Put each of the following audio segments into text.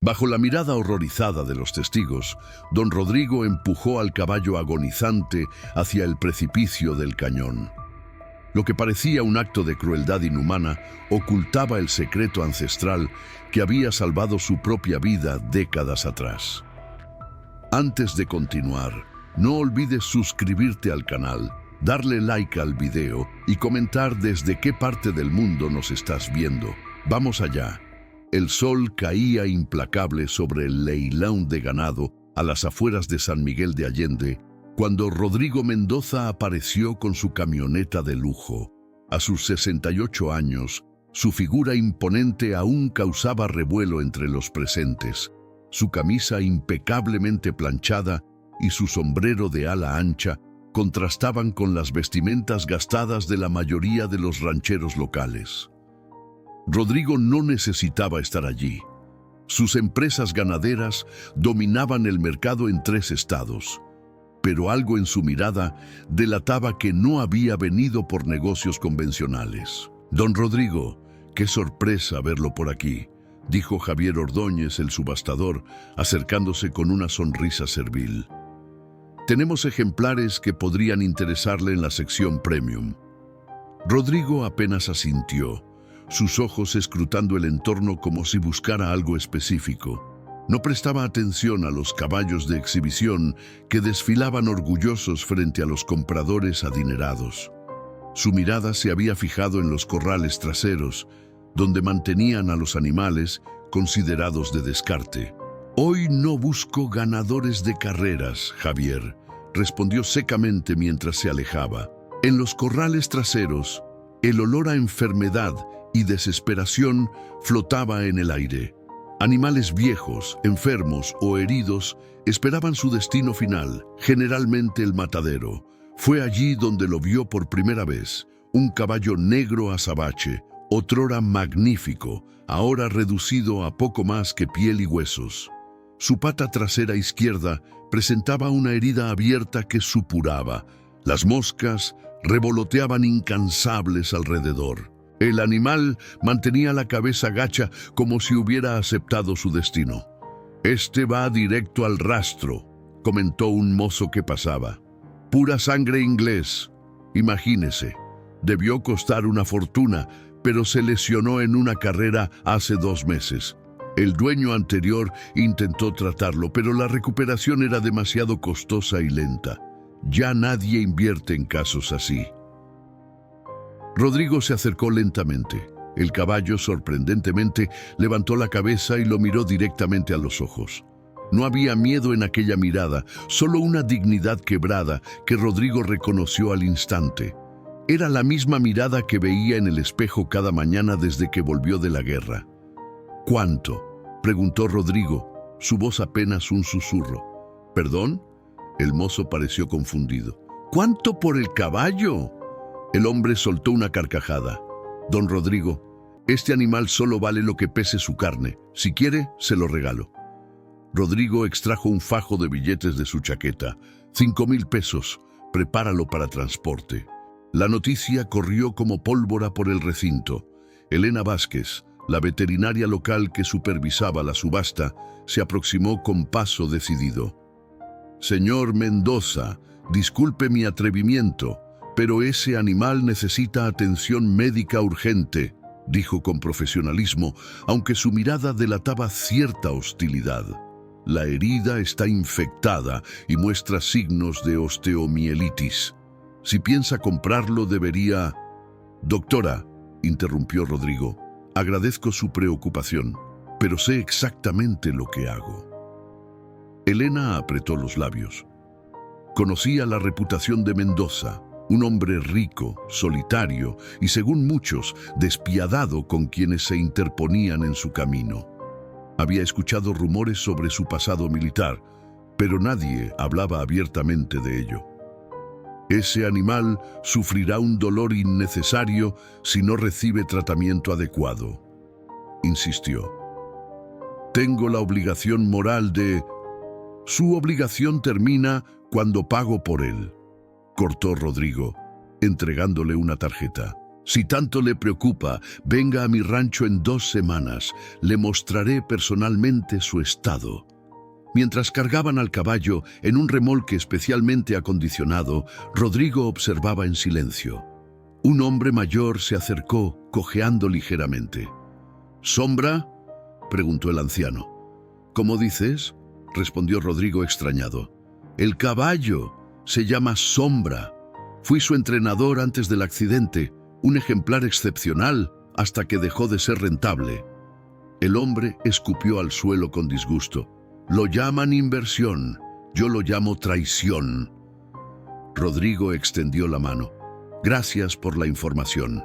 Bajo la mirada horrorizada de los testigos, don Rodrigo empujó al caballo agonizante hacia el precipicio del cañón. Lo que parecía un acto de crueldad inhumana ocultaba el secreto ancestral que había salvado su propia vida décadas atrás. Antes de continuar, no olvides suscribirte al canal, darle like al video y comentar desde qué parte del mundo nos estás viendo. ¡Vamos allá! El sol caía implacable sobre el leilón de ganado a las afueras de San Miguel de Allende cuando Rodrigo Mendoza apareció con su camioneta de lujo. A sus 68 años, su figura imponente aún causaba revuelo entre los presentes. Su camisa impecablemente planchada y su sombrero de ala ancha contrastaban con las vestimentas gastadas de la mayoría de los rancheros locales. Rodrigo no necesitaba estar allí. Sus empresas ganaderas dominaban el mercado en 3 estados, pero algo en su mirada delataba que no había venido por negocios convencionales. «Don Rodrigo, qué sorpresa verlo por aquí», dijo Javier Ordóñez, el subastador, acercándose con una sonrisa servil. «Tenemos ejemplares que podrían interesarle en la sección premium». Rodrigo apenas asintió, sus ojos escrutando el entorno como si buscara algo específico. No prestaba atención a los caballos de exhibición que desfilaban orgullosos frente a los compradores adinerados. Su mirada se había fijado en los corrales traseros, donde mantenían a los animales considerados de descarte. «Hoy no busco ganadores de carreras, Javier», respondió secamente mientras se alejaba. En los corrales traseros, el olor a enfermedad y desesperación flotaba en el aire. Animales viejos, enfermos o heridos esperaban su destino final, generalmente el matadero. Fue allí donde lo vio por primera vez, un caballo negro azabache, otrora magnífico, ahora reducido a poco más que piel y huesos. Su pata trasera izquierda presentaba una herida abierta que supuraba. Las moscas revoloteaban incansables alrededor. El animal mantenía la cabeza gacha como si hubiera aceptado su destino. «Este va directo al rastro», comentó un mozo que pasaba. «Pura sangre inglés. Imagínese, debió costar una fortuna, pero se lesionó en una carrera hace 2 meses. El dueño anterior intentó tratarlo, pero la recuperación era demasiado costosa y lenta. Ya nadie invierte en casos así». Rodrigo se acercó lentamente. El caballo, sorprendentemente, levantó la cabeza y lo miró directamente a los ojos. No había miedo en aquella mirada, solo una dignidad quebrada que Rodrigo reconoció al instante. Era la misma mirada que veía en el espejo cada mañana desde que volvió de la guerra. «¿Cuánto?», preguntó Rodrigo, su voz apenas un susurro. «¿Perdón?». El mozo pareció confundido. «¿Cuánto por el caballo?». El hombre soltó una carcajada. «Don Rodrigo, este animal solo vale lo que pese su carne. Si quiere, se lo regalo». Rodrigo extrajo un fajo de billetes de su chaqueta. 5,000 pesos. Prepáralo para transporte. La noticia corrió como pólvora por el recinto. Elena Vázquez, la veterinaria local que supervisaba la subasta, se aproximó con paso decidido. «Señor Mendoza, disculpe mi atrevimiento, pero ese animal necesita atención médica urgente», dijo con profesionalismo, aunque su mirada delataba cierta hostilidad. «La herida está infectada y muestra signos de osteomielitis. Si piensa comprarlo, debería...». «Doctora», interrumpió Rodrigo, «agradezco su preocupación, pero sé exactamente lo que hago». Elena apretó los labios. Conocía la reputación de Mendoza, un hombre rico, solitario y, según muchos, despiadado con quienes se interponían en su camino. Había escuchado rumores sobre su pasado militar, pero nadie hablaba abiertamente de ello. «Ese animal sufrirá un dolor innecesario si no recibe tratamiento adecuado», insistió. «Tengo la obligación moral de...». «Su obligación termina cuando pago por él», cortó Rodrigo, entregándole una tarjeta. Si tanto le preocupa, venga a mi rancho en 2 semanas. Le mostraré personalmente su estado. Mientras cargaban al caballo en un remolque especialmente acondicionado, Rodrigo observaba en silencio. Un hombre mayor se acercó, cojeando ligeramente. «¿Sombra?», preguntó el anciano. «¿Cómo dices?», respondió Rodrigo extrañado. «El caballo se llama Sombra. Fui su entrenador antes del accidente, un ejemplar excepcional hasta que dejó de ser rentable». El hombre escupió al suelo con disgusto. «Lo llaman inversión, yo lo llamo traición». Rodrigo extendió la mano. «Gracias por la información».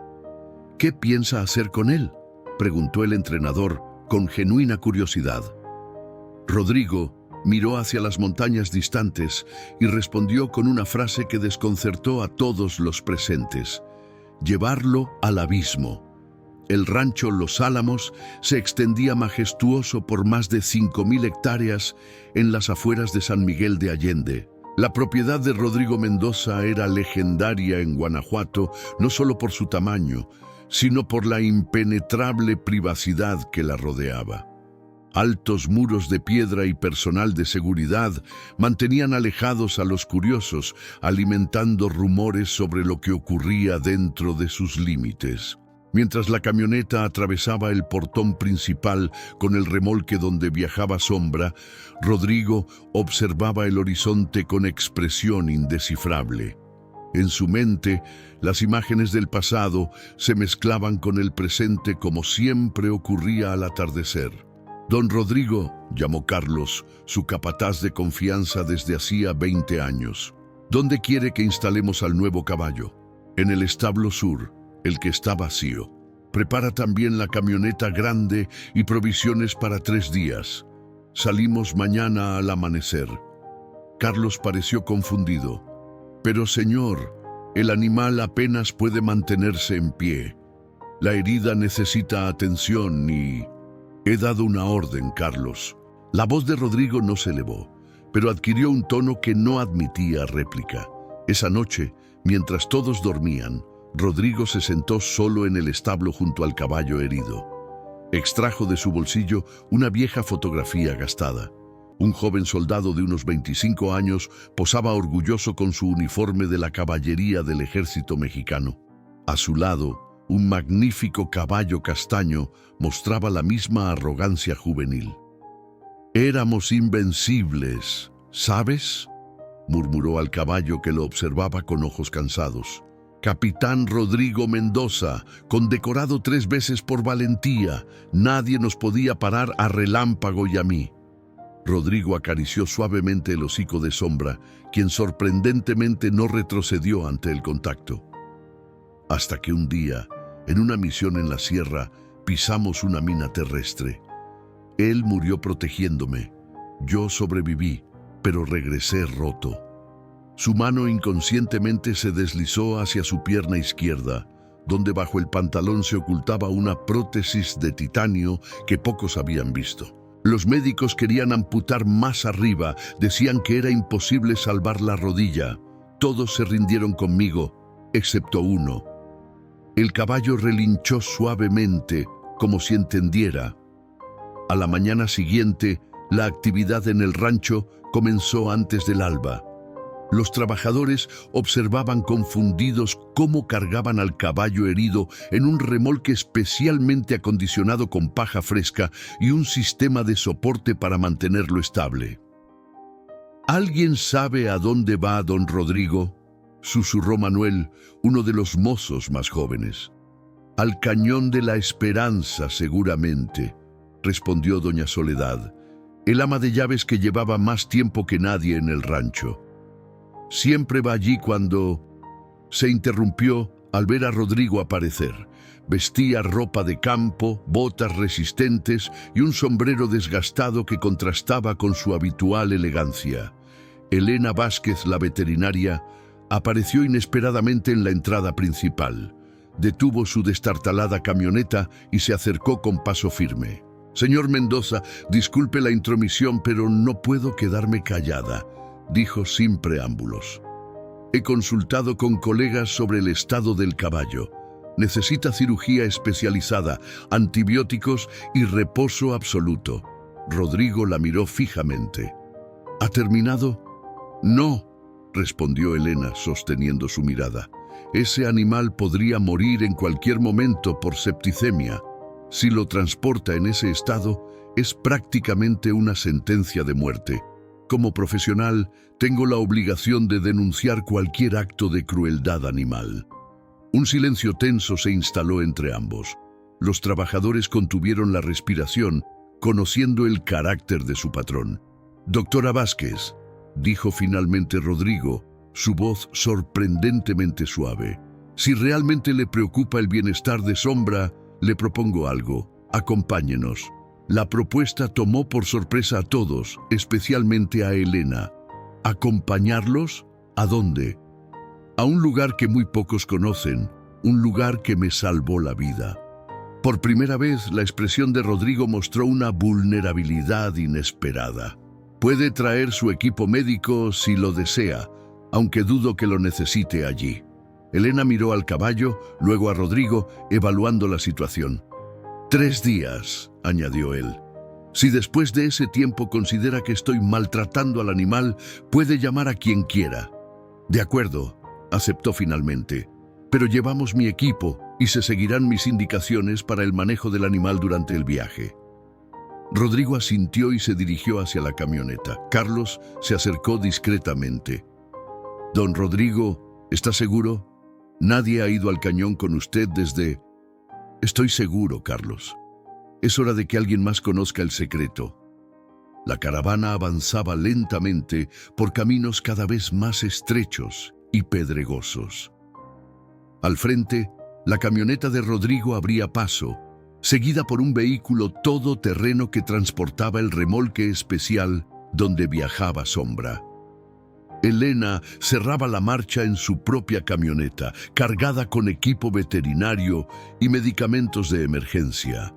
«¿Qué piensa hacer con él?», preguntó el entrenador con genuina curiosidad. Rodrigo miró hacia las montañas distantes y respondió con una frase que desconcertó a todos los presentes: «Llevarlo al abismo». El rancho Los Álamos se extendía majestuoso por más de 5.000 hectáreas en las afueras de San Miguel de Allende. La propiedad de Rodrigo Mendoza era legendaria en Guanajuato, no solo por su tamaño, sino por la impenetrable privacidad que la rodeaba. Altos muros de piedra y personal de seguridad mantenían alejados a los curiosos, alimentando rumores sobre lo que ocurría dentro de sus límites. Mientras la camioneta atravesaba el portón principal con el remolque donde viajaba Sombra, Rodrigo observaba el horizonte con expresión indescifrable. En su mente, las imágenes del pasado se mezclaban con el presente como siempre ocurría al atardecer. «Don Rodrigo», llamó Carlos, su capataz de confianza desde hacía 20 años. «¿Dónde quiere que instalemos al nuevo caballo?» «En el establo sur, el que está vacío. Prepara también la camioneta grande y provisiones para 3 días. Salimos mañana al amanecer». Carlos pareció confundido. «Pero señor, el animal apenas puede mantenerse en pie. La herida necesita atención y...» «He dado una orden, Carlos». La voz de Rodrigo no se elevó, pero adquirió un tono que no admitía réplica. Esa noche, mientras todos dormían, Rodrigo se sentó solo en el establo junto al caballo herido. Extrajo de su bolsillo una vieja fotografía gastada. Un joven soldado de unos 25 años posaba orgulloso con su uniforme de la caballería del ejército mexicano. A su lado, un magnífico caballo castaño mostraba la misma arrogancia juvenil. «Éramos invencibles, ¿sabes?», murmuró al caballo que lo observaba con ojos cansados. «Capitán Rodrigo Mendoza, condecorado 3 veces por valentía, nadie nos podía parar a Relámpago y a mí». Rodrigo acarició suavemente el hocico de Sombra, quien sorprendentemente no retrocedió ante el contacto. Hasta que un día, en una misión en la sierra, pisamos una mina terrestre. Él murió protegiéndome. Yo sobreviví, pero regresé roto. Su mano inconscientemente se deslizó hacia su pierna izquierda, donde bajo el pantalón se ocultaba una prótesis de titanio que pocos habían visto. Los médicos querían amputar más arriba, decían que era imposible salvar la rodilla. Todos se rindieron conmigo, excepto uno. El caballo relinchó suavemente, como si entendiera. A la mañana siguiente, la actividad en el rancho comenzó antes del alba. Los trabajadores observaban confundidos cómo cargaban al caballo herido en un remolque especialmente acondicionado con paja fresca y un sistema de soporte para mantenerlo estable. «¿Alguien sabe a dónde va don Rodrigo?», susurró Manuel, uno de los mozos más jóvenes. «Al Cañón de la Esperanza, seguramente», respondió doña Soledad, el ama de llaves que llevaba más tiempo que nadie en el rancho. «Siempre va allí cuando...». Se interrumpió al ver a Rodrigo aparecer. Vestía ropa de campo, botas resistentes y un sombrero desgastado que contrastaba con su habitual elegancia. Elena Vázquez, la veterinaria, apareció inesperadamente en la entrada principal. Detuvo su destartalada camioneta y se acercó con paso firme. «Señor Mendoza, disculpe la intromisión, pero no puedo quedarme callada», dijo sin preámbulos. «He consultado con colegas sobre el estado del caballo. Necesita cirugía especializada, antibióticos y reposo absoluto. Rodrigo la miró fijamente. ¿Ha terminado? No, respondió Elena, sosteniendo su mirada. Ese animal podría morir en cualquier momento por septicemia. Si lo transporta en ese estado, es prácticamente una sentencia de muerte. Como profesional, tengo la obligación de denunciar cualquier acto de crueldad animal. Un silencio tenso se instaló entre ambos. Los trabajadores contuvieron la respiración, conociendo el carácter de su patrón. «Doctora Vázquez», dijo finalmente Rodrigo, su voz sorprendentemente suave. «Si realmente le preocupa el bienestar de Sombra, le propongo algo. Acompáñenos». La propuesta tomó por sorpresa a todos, especialmente a Elena. ¿Acompañarlos? ¿A dónde? A un lugar que muy pocos conocen, un lugar que me salvó la vida. Por primera vez, la expresión de Rodrigo mostró una vulnerabilidad inesperada. Puede traer su equipo médico si lo desea, aunque dudo que lo necesite allí. Elena miró al caballo, luego a Rodrigo, evaluando la situación. 3 días, añadió él. Si después de ese tiempo considera que estoy maltratando al animal, puede llamar a quien quiera. De acuerdo, aceptó finalmente. Pero llevamos mi equipo y se seguirán mis indicaciones para el manejo del animal durante el viaje. Rodrigo asintió y se dirigió hacia la camioneta. Carlos se acercó discretamente. «Don Rodrigo, ¿está seguro? Nadie ha ido al cañón con usted desde...» «Estoy seguro, Carlos. Es hora de que alguien más conozca el secreto». La caravana avanzaba lentamente por caminos cada vez más estrechos y pedregosos. Al frente, la camioneta de Rodrigo abría paso, seguida por un vehículo todoterreno que transportaba el remolque especial donde viajaba Sombra. Elena cerraba la marcha en su propia camioneta, cargada con equipo veterinario y medicamentos de emergencia.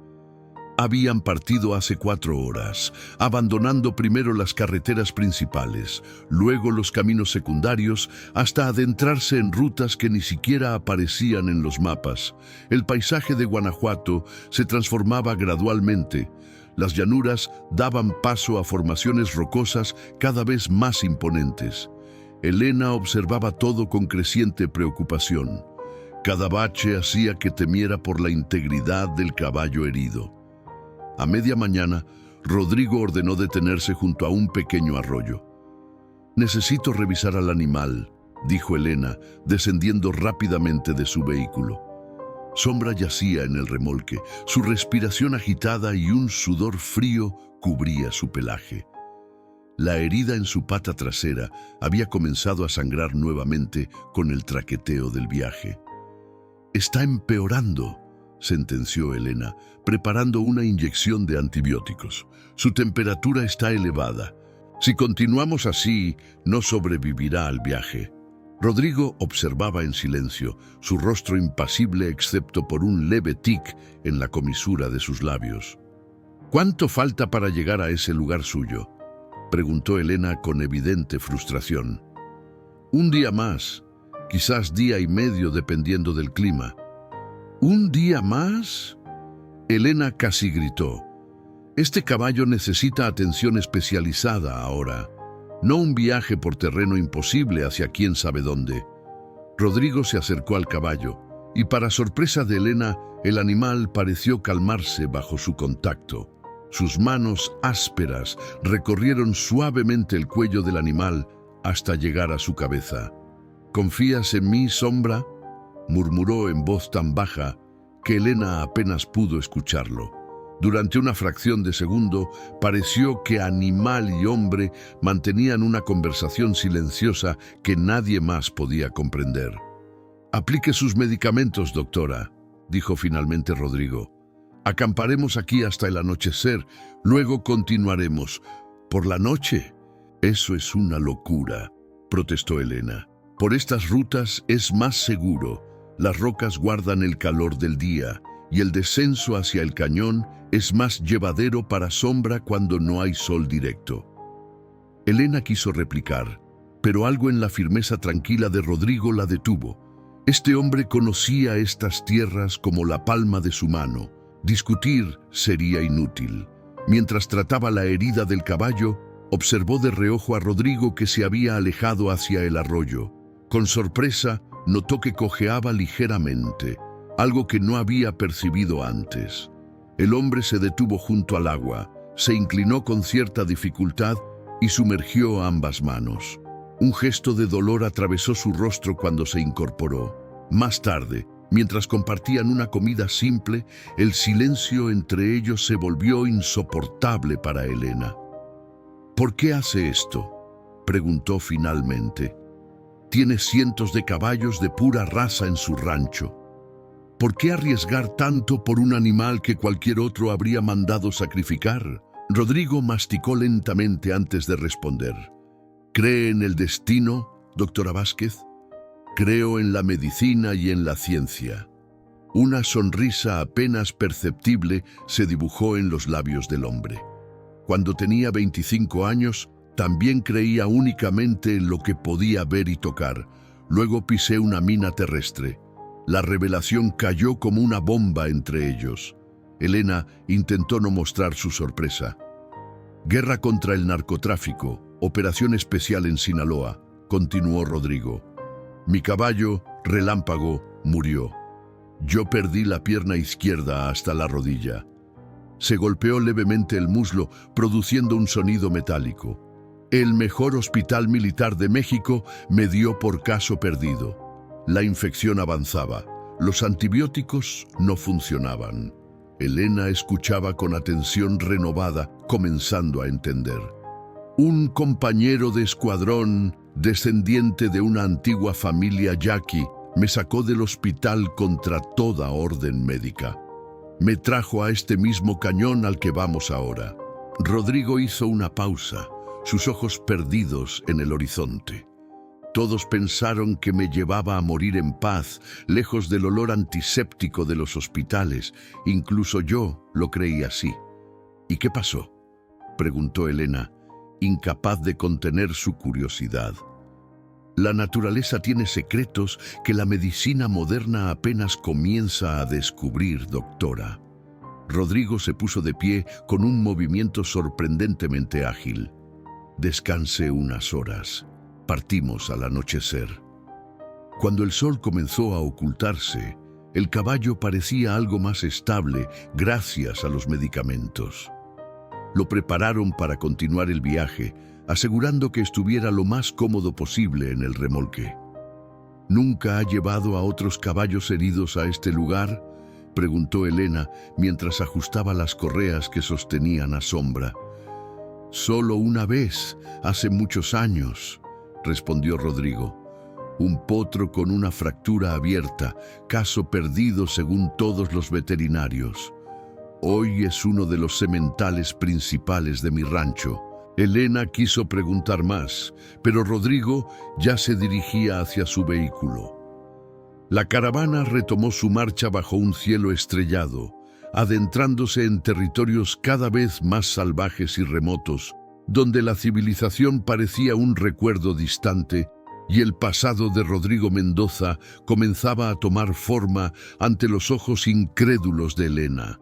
Habían partido hace 4 horas, abandonando primero las carreteras principales, luego los caminos secundarios, hasta adentrarse en rutas que ni siquiera aparecían en los mapas. El paisaje de Guanajuato se transformaba gradualmente. Las llanuras daban paso a formaciones rocosas cada vez más imponentes. Elena observaba todo con creciente preocupación. Cada bache hacía que temiera por la integridad del caballo herido. A media mañana, Rodrigo ordenó detenerse junto a un pequeño arroyo. «Necesito revisar al animal», dijo Elena, descendiendo rápidamente de su vehículo. Sombra yacía en el remolque, su respiración agitada y un sudor frío cubría su pelaje. La herida en su pata trasera había comenzado a sangrar nuevamente con el traqueteo del viaje. «Está empeorando», sentenció Elena, preparando una inyección de antibióticos. «Su temperatura está elevada. Si continuamos así, no sobrevivirá al viaje». Rodrigo observaba en silencio, su rostro impasible excepto por un leve tic en la comisura de sus labios. «¿Cuánto falta para llegar a ese lugar suyo?», preguntó Elena con evidente frustración. «Un día más, quizás día y medio dependiendo del clima». «¿Un día más?», Elena casi gritó. «Este caballo necesita atención especializada ahora, no un viaje por terreno imposible hacia quién sabe dónde». Rodrigo se acercó al caballo y, para sorpresa de Elena, el animal pareció calmarse bajo su contacto. Sus manos ásperas recorrieron suavemente el cuello del animal hasta llegar a su cabeza. «¿Confías en mí, Sombra?», murmuró en voz tan baja que Elena apenas pudo escucharlo. Durante una fracción de segundo pareció que animal y hombre mantenían una conversación silenciosa que nadie más podía comprender. «Aplique sus medicamentos, doctora», dijo finalmente Rodrigo. «Acamparemos aquí hasta el anochecer, luego continuaremos». «¿Por la noche?». «Eso es una locura», protestó Elena. «Por estas rutas es más seguro. Las rocas guardan el calor del día y el descenso hacia el cañón es más llevadero para Sombra cuando no hay sol directo». Elena quiso replicar, pero algo en la firmeza tranquila de Rodrigo la detuvo. Este hombre conocía estas tierras como la palma de su mano. Discutir sería inútil. Mientras trataba la herida del caballo, observó de reojo a Rodrigo, que se había alejado hacia el arroyo. Con sorpresa, notó que cojeaba ligeramente, algo que no había percibido antes. El hombre se detuvo junto al agua, se inclinó con cierta dificultad y sumergió ambas manos. Un gesto de dolor atravesó su rostro cuando se incorporó. Más tarde, mientras compartían una comida simple, el silencio entre ellos se volvió insoportable para Elena. ¿Por qué hace esto?, preguntó finalmente. Tiene cientos de caballos de pura raza en su rancho. ¿Por qué arriesgar tanto por un animal que cualquier otro habría mandado sacrificar? Rodrigo masticó lentamente antes de responder. ¿Cree en el destino, doctora Vázquez? Creo en la medicina y en la ciencia. Una sonrisa apenas perceptible se dibujó en los labios del hombre. Cuando tenía 25 años, también creía únicamente en lo que podía ver y tocar. Luego pisé una mina terrestre. La revelación cayó como una bomba entre ellos. Elena intentó no mostrar su sorpresa. Guerra contra el narcotráfico, operación especial en Sinaloa, continuó Rodrigo. Mi caballo, Relámpago, murió. Yo perdí la pierna izquierda hasta la rodilla. Se golpeó levemente el muslo, produciendo un sonido metálico. El mejor hospital militar de México me dio por caso perdido. La infección avanzaba. Los antibióticos no funcionaban. Elena escuchaba con atención renovada, comenzando a entender. Un compañero de escuadrón, descendiente de una antigua familia yaqui, me sacó del hospital contra toda orden médica. Me trajo a este mismo cañón al que vamos ahora. Rodrigo hizo una pausa, sus ojos perdidos en el horizonte. Todos pensaron que me llevaba a morir en paz, lejos del olor antiséptico de los hospitales. Incluso yo lo creí así. ¿Y qué pasó?, preguntó Elena, incapaz de contener su curiosidad. La naturaleza tiene secretos que la medicina moderna apenas comienza a descubrir, doctora. Rodrigo se puso de pie con un movimiento sorprendentemente ágil. Descanse unas horas. Partimos al anochecer. Cuando el sol comenzó a ocultarse, el caballo parecía algo más estable gracias a los medicamentos. Lo prepararon para continuar el viaje, asegurando que estuviera lo más cómodo posible en el remolque. ¿Nunca ha llevado a otros caballos heridos a este lugar?, preguntó Elena mientras ajustaba las correas que sostenían a Sombra. Solo una vez, hace muchos años, respondió Rodrigo. Un potro con una fractura abierta, caso perdido según todos los veterinarios. Hoy es uno de los sementales principales de mi rancho. Elena quiso preguntar más, pero Rodrigo ya se dirigía hacia su vehículo. La caravana retomó su marcha bajo un cielo estrellado, adentrándose en territorios cada vez más salvajes y remotos, donde la civilización parecía un recuerdo distante y el pasado de Rodrigo Mendoza comenzaba a tomar forma ante los ojos incrédulos de Elena.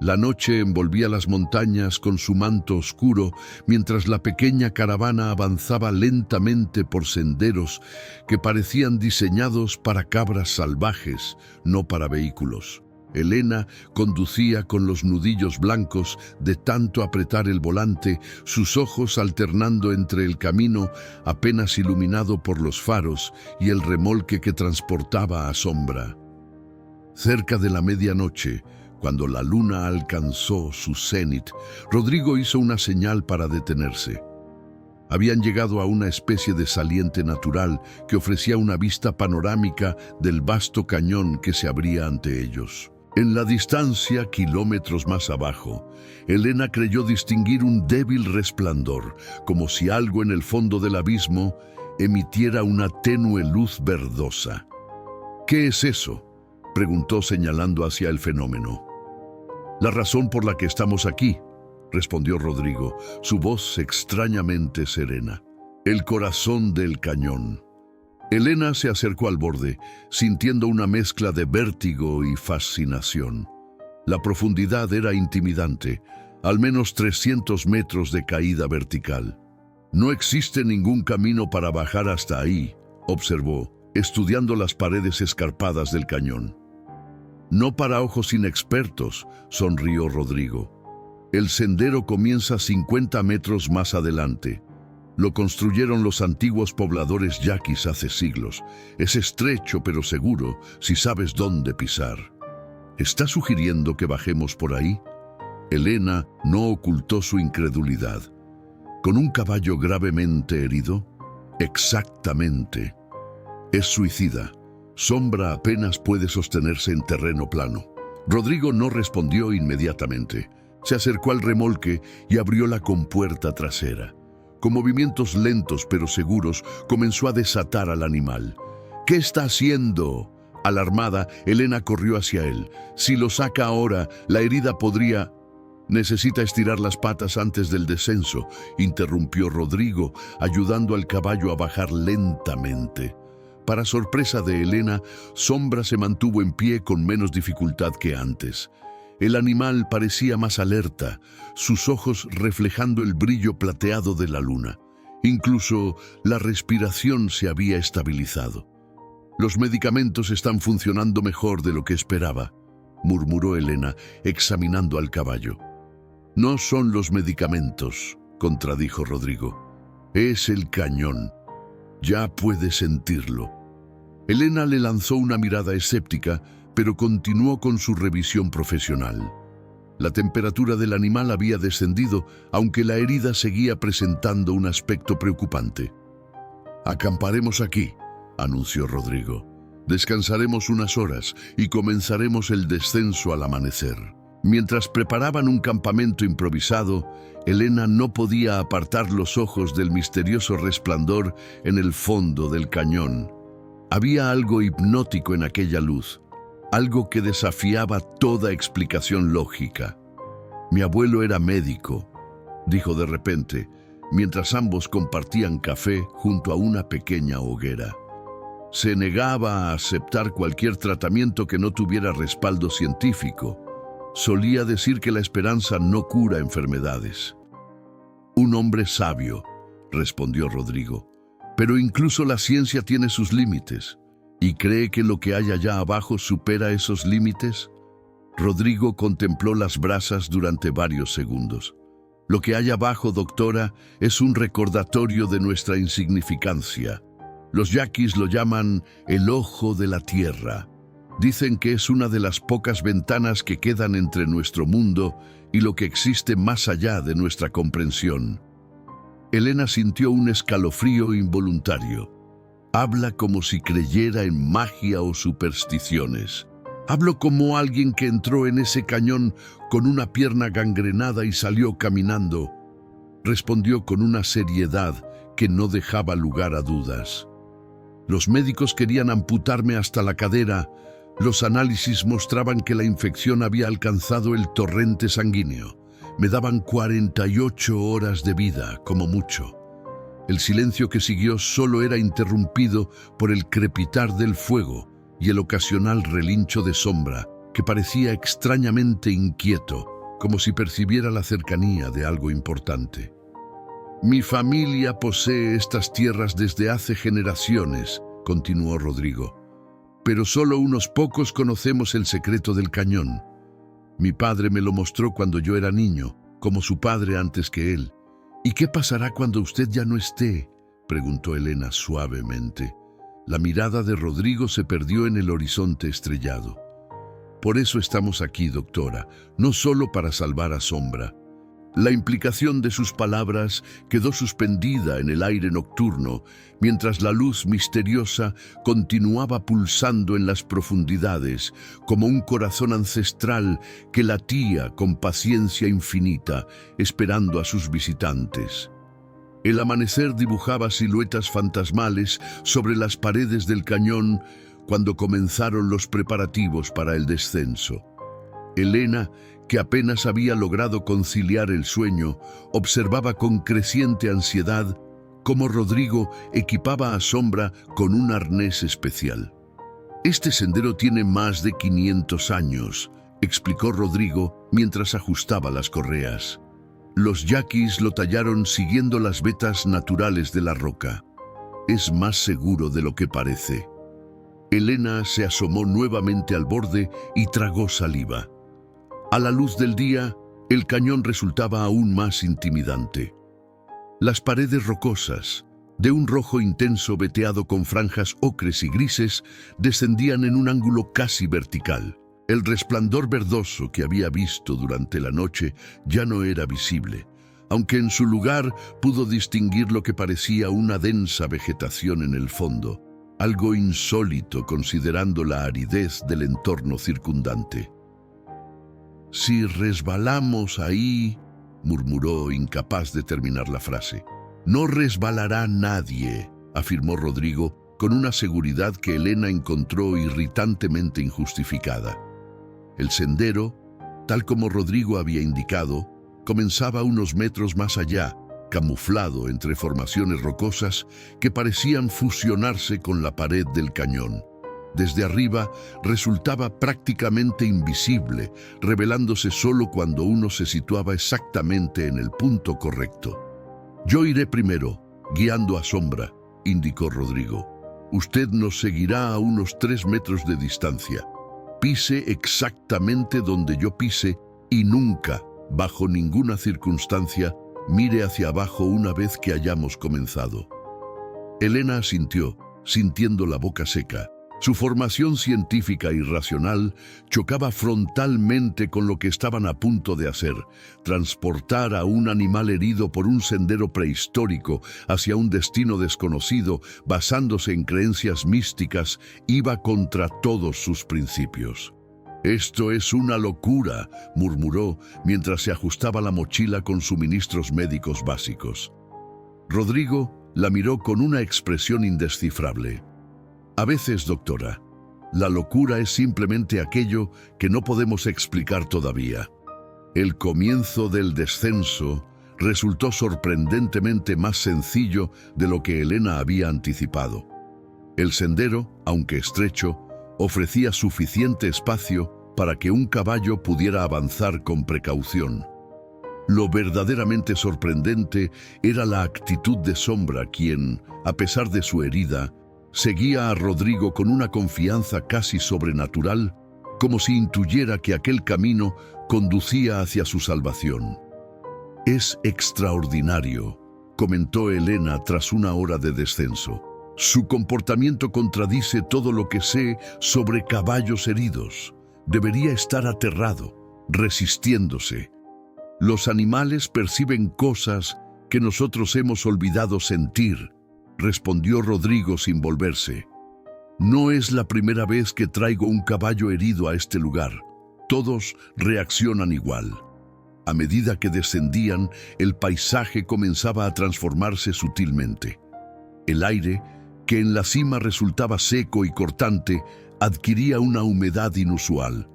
La noche envolvía las montañas con su manto oscuro, mientras la pequeña caravana avanzaba lentamente por senderos que parecían diseñados para cabras salvajes, no para vehículos. Elena conducía con los nudillos blancos de tanto apretar el volante, sus ojos alternando entre el camino apenas iluminado por los faros y el remolque que transportaba a Sombra. Cerca de la medianoche, cuando la luna alcanzó su cenit, Rodrigo hizo una señal para detenerse. Habían llegado a una especie de saliente natural que ofrecía una vista panorámica del vasto cañón que se abría ante ellos. En la distancia, kilómetros más abajo, Elena creyó distinguir un débil resplandor, como si algo en el fondo del abismo emitiera una tenue luz verdosa. ¿Qué es eso?, preguntó señalando hacia el fenómeno. La razón por la que estamos aquí, respondió Rodrigo, su voz extrañamente serena. El corazón del cañón. Elena se acercó al borde, sintiendo una mezcla de vértigo y fascinación. La profundidad era intimidante, al menos 300 metros de caída vertical. No existe ningún camino para bajar hasta ahí, observó, estudiando las paredes escarpadas del cañón. No para ojos inexpertos, sonrió Rodrigo. El sendero comienza 50 metros más adelante. Lo construyeron los antiguos pobladores yaquis hace siglos. Es estrecho pero seguro si sabes dónde pisar. ¿Está sugiriendo que bajemos por ahí? Elena no ocultó su incredulidad. ¿Con un caballo gravemente herido? Exactamente. Es suicida. Sombra apenas puede sostenerse en terreno plano. Rodrigo no respondió inmediatamente. Se acercó al remolque y abrió la compuerta trasera. Con movimientos lentos pero seguros, comenzó a desatar al animal. ¿Qué está haciendo? Alarmada, Elena corrió hacia él. Si lo saca ahora, la herida podría... Necesita estirar las patas antes del descenso, interrumpió Rodrigo, ayudando al caballo a bajar lentamente. Para sorpresa de Elena, Sombra se mantuvo en pie con menos dificultad que antes. El animal parecía más alerta, sus ojos reflejando el brillo plateado de la luna. Incluso la respiración se había estabilizado. «Los medicamentos están funcionando mejor de lo que esperaba», murmuró Elena, examinando al caballo. «No son los medicamentos», contradijo Rodrigo. «Es el cañón. Ya puede sentirlo». Elena le lanzó una mirada escéptica, pero continuó con su revisión profesional. La temperatura del animal había descendido, aunque la herida seguía presentando un aspecto preocupante. «Acamparemos aquí», anunció Rodrigo. «Descansaremos unas horas y comenzaremos el descenso al amanecer». Mientras preparaban un campamento improvisado, Elena no podía apartar los ojos del misterioso resplandor en el fondo del cañón. Había algo hipnótico en aquella luz, algo que desafiaba toda explicación lógica. «Mi abuelo era médico», dijo de repente, mientras ambos compartían café junto a una pequeña hoguera. Se negaba a aceptar cualquier tratamiento que no tuviera respaldo científico. Solía decir que la esperanza no cura enfermedades. «Un hombre sabio», respondió Rodrigo, «pero incluso la ciencia tiene sus límites. ¿Y cree que lo que hay allá abajo supera esos límites?» Rodrigo contempló las brasas durante varios segundos. «Lo que hay abajo, doctora, es un recordatorio de nuestra insignificancia. Los yaquis lo llaman el ojo de la tierra. Dicen que es una de las pocas ventanas que quedan entre nuestro mundo y lo que existe más allá de nuestra comprensión». Elena sintió un escalofrío involuntario. Habla como si creyera en magia o supersticiones. Hablo como alguien que entró en ese cañón con una pierna gangrenada y salió caminando. Respondió con una seriedad que no dejaba lugar a dudas. Los médicos querían amputarme hasta la cadera. Los análisis mostraban que la infección había alcanzado el torrente sanguíneo. Me daban 48 horas de vida, como mucho. El silencio que siguió solo era interrumpido por el crepitar del fuego y el ocasional relincho de Sombra, que parecía extrañamente inquieto, como si percibiera la cercanía de algo importante. «Mi familia posee estas tierras desde hace generaciones», continuó Rodrigo. «Pero solo unos pocos conocemos el secreto del cañón. Mi padre me lo mostró cuando yo era niño, como su padre antes que él. ¿Y qué pasará cuando usted ya no esté?», preguntó Elena suavemente. La mirada de Rodrigo se perdió en el horizonte estrellado. «Por eso estamos aquí, doctora, no solo para salvar a Sombra». La implicación de sus palabras quedó suspendida en el aire nocturno, mientras la luz misteriosa continuaba pulsando en las profundidades, como un corazón ancestral que latía con paciencia infinita, esperando a sus visitantes. El amanecer dibujaba siluetas fantasmales sobre las paredes del cañón cuando comenzaron los preparativos para el descenso. Elena, que apenas había logrado conciliar el sueño, observaba con creciente ansiedad cómo Rodrigo equipaba a Sombra con un arnés especial. «Este sendero tiene más de 500 años», explicó Rodrigo mientras ajustaba las correas. «Los yaquis lo tallaron siguiendo las vetas naturales de la roca. Es más seguro de lo que parece». Elena se asomó nuevamente al borde y tragó saliva. A la luz del día, el cañón resultaba aún más intimidante. Las paredes rocosas, de un rojo intenso veteado con franjas ocres y grises, descendían en un ángulo casi vertical. El resplandor verdoso que había visto durante la noche ya no era visible, aunque en su lugar pudo distinguir lo que parecía una densa vegetación en el fondo, algo insólito considerando la aridez del entorno circundante. «Si resbalamos ahí», murmuró, incapaz de terminar la frase. «No resbalará nadie», afirmó Rodrigo con una seguridad que Elena encontró irritantemente injustificada. El sendero, tal como Rodrigo había indicado, comenzaba unos metros más allá, camuflado entre formaciones rocosas que parecían fusionarse con la pared del cañón. Desde arriba resultaba prácticamente invisible, revelándose solo cuando uno se situaba exactamente en el punto correcto. «Yo iré primero, guiando a Sombra», indicó Rodrigo. «Usted nos seguirá a unos 3 metros de distancia. Pise exactamente donde yo pise y nunca, bajo ninguna circunstancia, mire hacia abajo una vez que hayamos comenzado». Elena asintió, sintiendo la boca seca. Su formación científica y racional chocaba frontalmente con lo que estaban a punto de hacer: transportar a un animal herido por un sendero prehistórico hacia un destino desconocido, basándose en creencias místicas, iba contra todos sus principios. «Esto es una locura», murmuró mientras se ajustaba la mochila con suministros médicos básicos. Rodrigo la miró con una expresión indescifrable. «A veces, doctora, la locura es simplemente aquello que no podemos explicar todavía». El comienzo del descenso resultó sorprendentemente más sencillo de lo que Elena había anticipado. El sendero, aunque estrecho, ofrecía suficiente espacio para que un caballo pudiera avanzar con precaución. Lo verdaderamente sorprendente era la actitud de Sombra, quien, a pesar de su herida, seguía a Rodrigo con una confianza casi sobrenatural, como si intuyera que aquel camino conducía hacia su salvación. «Es extraordinario», comentó Elena tras una hora de descenso. «Su comportamiento contradice todo lo que sé sobre caballos heridos. Debería estar aterrado, resistiéndose. Los animales perciben cosas que nosotros hemos olvidado sentir», respondió Rodrigo sin volverse. «No es la primera vez que traigo un caballo herido a este lugar. Todos reaccionan igual». A medida que descendían, el paisaje comenzaba a transformarse sutilmente. El aire, que en la cima resultaba seco y cortante, adquiría una humedad inusual.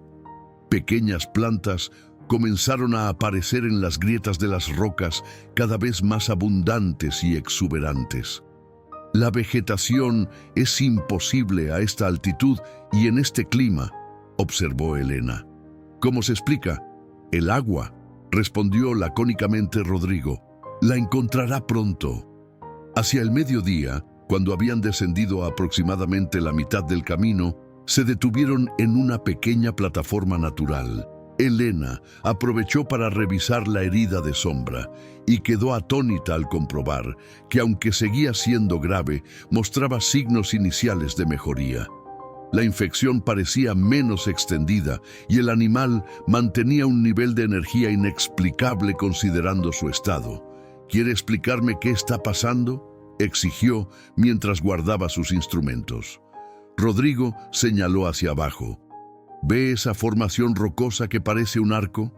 Pequeñas plantas comenzaron a aparecer en las grietas de las rocas, cada vez más abundantes y exuberantes. «La vegetación es imposible a esta altitud y en este clima», observó Elena. «¿Cómo se explica?» «El agua», respondió lacónicamente Rodrigo. «La encontrará pronto». Hacia el mediodía, cuando habían descendido aproximadamente la mitad del camino, se detuvieron en una pequeña plataforma natural. Elena aprovechó para revisar la herida de Sombra y quedó atónita al comprobar que, aunque seguía siendo grave, mostraba signos iniciales de mejoría. La infección parecía menos extendida y el animal mantenía un nivel de energía inexplicable considerando su estado. «¿Quiere explicarme qué está pasando?», exigió mientras guardaba sus instrumentos. Rodrigo señaló hacia abajo. «¿Ve esa formación rocosa que parece un arco?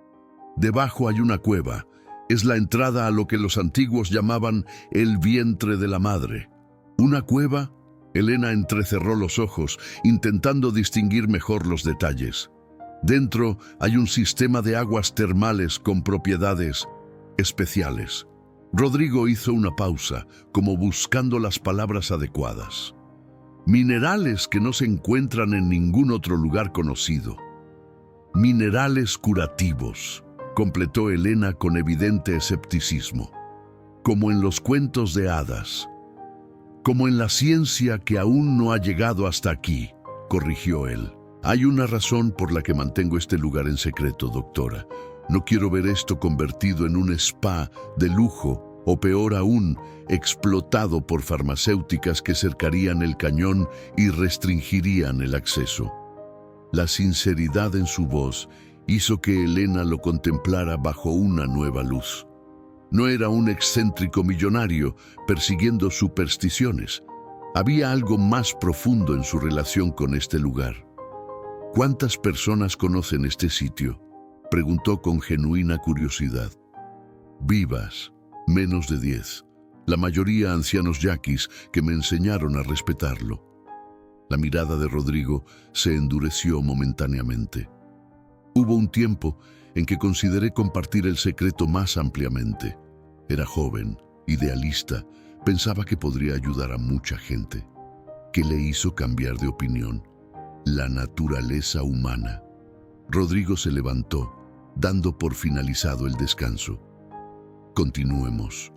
Debajo hay una cueva. Es la entrada a lo que los antiguos llamaban el vientre de la madre». «¿Una cueva?». Elena entrecerró los ojos, intentando distinguir mejor los detalles. «Dentro hay un sistema de aguas termales con propiedades especiales». Rodrigo hizo una pausa, como buscando las palabras adecuadas. Minerales que no se encuentran en ningún otro lugar conocido. Minerales curativos, completó Elena con evidente escepticismo. Como en los cuentos de hadas. Como en la ciencia que aún no ha llegado hasta aquí, corrigió él. Hay una razón por la que mantengo este lugar en secreto, doctora. No quiero ver esto convertido en un spa de lujo o peor aún, explotado por farmacéuticas que cercarían el cañón y restringirían el acceso. La sinceridad en su voz hizo que Elena lo contemplara bajo una nueva luz. No era un excéntrico millonario persiguiendo supersticiones. Había algo más profundo en su relación con este lugar. ¿Cuántas personas conocen este sitio?, preguntó con genuina curiosidad. Vivas, menos de 10. La mayoría ancianos yaquis que me enseñaron a respetarlo. La mirada de Rodrigo se endureció momentáneamente. Hubo un tiempo en que consideré compartir el secreto más ampliamente. Era joven, idealista, pensaba que podría ayudar a mucha gente. ¿Qué le hizo cambiar de opinión? La naturaleza humana. Rodrigo se levantó, dando por finalizado el descanso. Continuemos.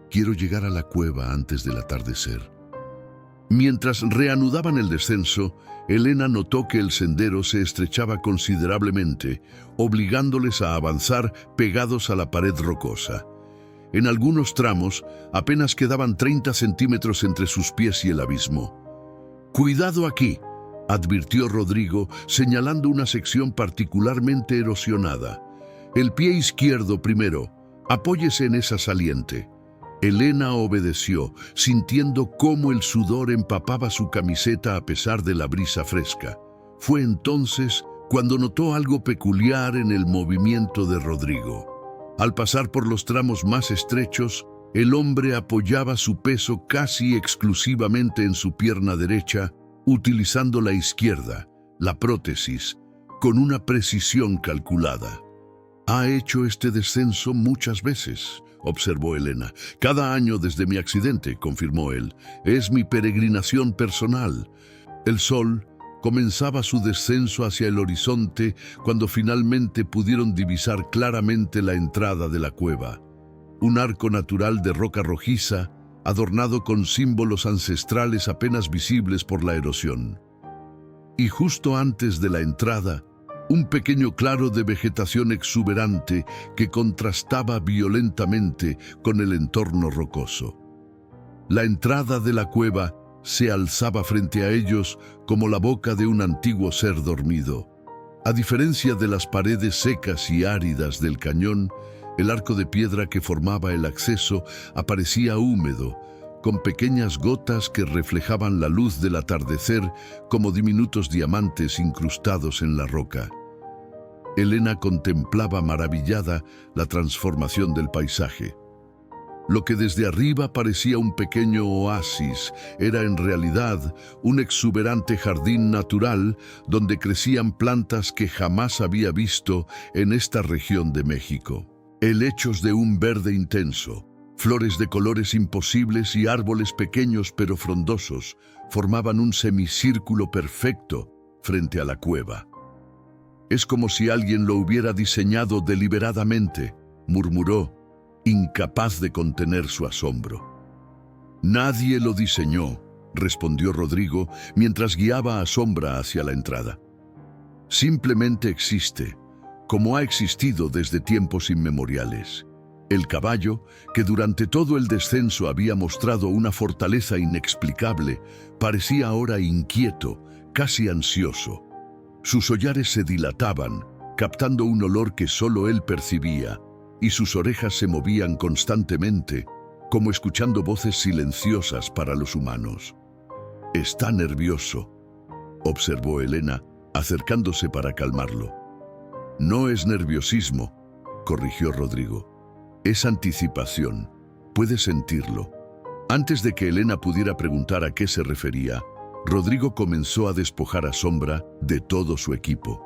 Quiero llegar a la cueva antes del atardecer. Mientras reanudaban el descenso, Elena notó que el sendero se estrechaba considerablemente, obligándoles a avanzar pegados a la pared rocosa. En algunos tramos apenas quedaban 30 centímetros entre sus pies y el abismo. «Cuidado aquí», advirtió Rodrigo, señalando una sección particularmente erosionada. «El pie izquierdo primero. Apóyese en esa saliente». Elena obedeció, sintiendo cómo el sudor empapaba su camiseta a pesar de la brisa fresca. Fue entonces cuando notó algo peculiar en el movimiento de Rodrigo. Al pasar por los tramos más estrechos, el hombre apoyaba su peso casi exclusivamente en su pierna derecha, utilizando la izquierda, la prótesis, con una precisión calculada. «Ha hecho este descenso muchas veces», observó Elena. «Cada año desde mi accidente», confirmó él. «Es mi peregrinación personal». El sol comenzaba su descenso hacia el horizonte cuando finalmente pudieron divisar claramente la entrada de la cueva. Un arco natural de roca rojiza, adornado con símbolos ancestrales apenas visibles por la erosión. Y justo antes de la entrada, un pequeño claro de vegetación exuberante que contrastaba violentamente con el entorno rocoso. La entrada de la cueva se alzaba frente a ellos como la boca de un antiguo ser dormido. A diferencia de las paredes secas y áridas del cañón, el arco de piedra que formaba el acceso aparecía húmedo, con pequeñas gotas que reflejaban la luz del atardecer como diminutos diamantes incrustados en la roca. Elena contemplaba maravillada la transformación del paisaje. Lo que desde arriba parecía un pequeño oasis era en realidad un exuberante jardín natural donde crecían plantas que jamás había visto en esta región de México. Helechos de un verde intenso, flores de colores imposibles y árboles pequeños pero frondosos formaban un semicírculo perfecto frente a la cueva. «Es como si alguien lo hubiera diseñado deliberadamente», murmuró, incapaz de contener su asombro. «Nadie lo diseñó», respondió Rodrigo mientras guiaba a Sombra hacia la entrada. «Simplemente existe, como ha existido desde tiempos inmemoriales. El caballo, que durante todo el descenso había mostrado una fortaleza inexplicable, parecía ahora inquieto, casi ansioso. Sus hollares se dilataban, captando un olor que solo él percibía, y sus orejas se movían constantemente, como escuchando voces silenciosas para los humanos. «Está nervioso», observó Elena, acercándose para calmarlo. «No es nerviosismo», corrigió Rodrigo. «Es anticipación. Puedes sentirlo». Antes de que Elena pudiera preguntar a qué se refería, Rodrigo comenzó a despojar a Sombra de todo su equipo.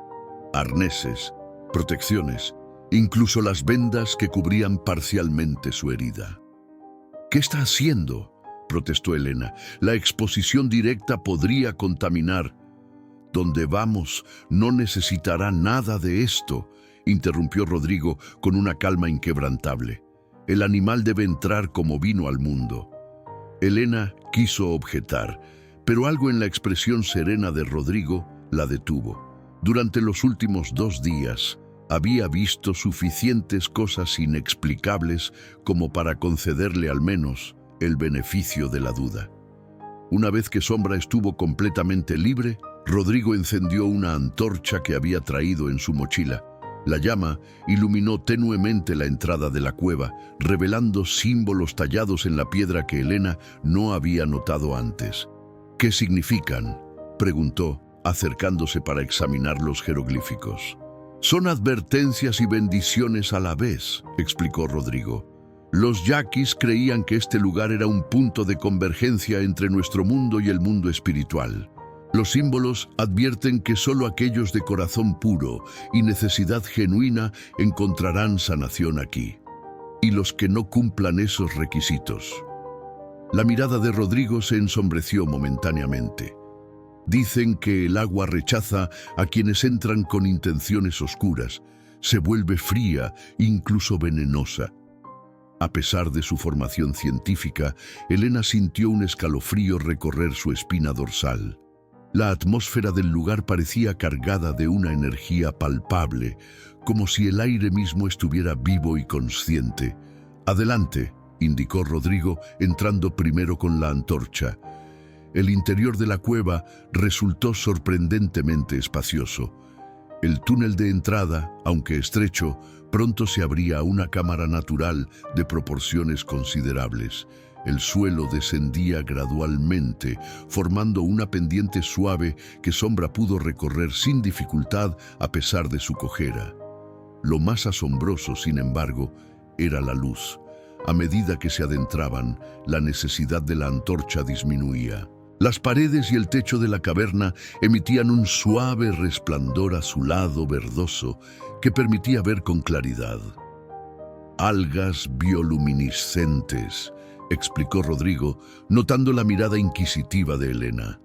Arneses, protecciones, incluso las vendas que cubrían parcialmente su herida. ¿Qué está haciendo?, protestó Elena. La exposición directa podría contaminar. Donde vamos no necesitará nada de esto, interrumpió Rodrigo con una calma inquebrantable. El animal debe entrar como vino al mundo. Elena quiso objetar, pero algo en la expresión serena de Rodrigo la detuvo. Durante los últimos 2 días había visto suficientes cosas inexplicables como para concederle al menos el beneficio de la duda. Una vez que Sombra estuvo completamente libre, Rodrigo encendió una antorcha que había traído en su mochila. La llama iluminó tenuemente la entrada de la cueva, revelando símbolos tallados en la piedra que Elena no había notado antes. ¿Qué significan?, preguntó, acercándose para examinar los jeroglíficos. Son advertencias y bendiciones a la vez, explicó Rodrigo. Los yaquis creían que este lugar era un punto de convergencia entre nuestro mundo y el mundo espiritual. Los símbolos advierten que solo aquellos de corazón puro y necesidad genuina encontrarán sanación aquí, y los que no cumplan esos requisitos. La mirada de Rodrigo se ensombreció momentáneamente. Dicen que el agua rechaza a quienes entran con intenciones oscuras, se vuelve fría, incluso venenosa. A pesar de su formación científica, Elena sintió un escalofrío recorrer su espina dorsal. La atmósfera del lugar parecía cargada de una energía palpable, como si el aire mismo estuviera vivo y consciente. «Adelante», indicó Rodrigo, entrando primero con la antorcha. El interior de la cueva resultó sorprendentemente espacioso. El túnel de entrada, aunque estrecho, pronto se abría a una cámara natural de proporciones considerables. El suelo descendía gradualmente, formando una pendiente suave que Sombra pudo recorrer sin dificultad a pesar de su cojera. Lo más asombroso, sin embargo, era la luz. A medida que se adentraban, la necesidad de la antorcha disminuía. Las paredes y el techo de la caverna emitían un suave resplandor azulado verdoso que permitía ver con claridad. «Algas bioluminiscentes», explicó Rodrigo, notando la mirada inquisitiva de Elena.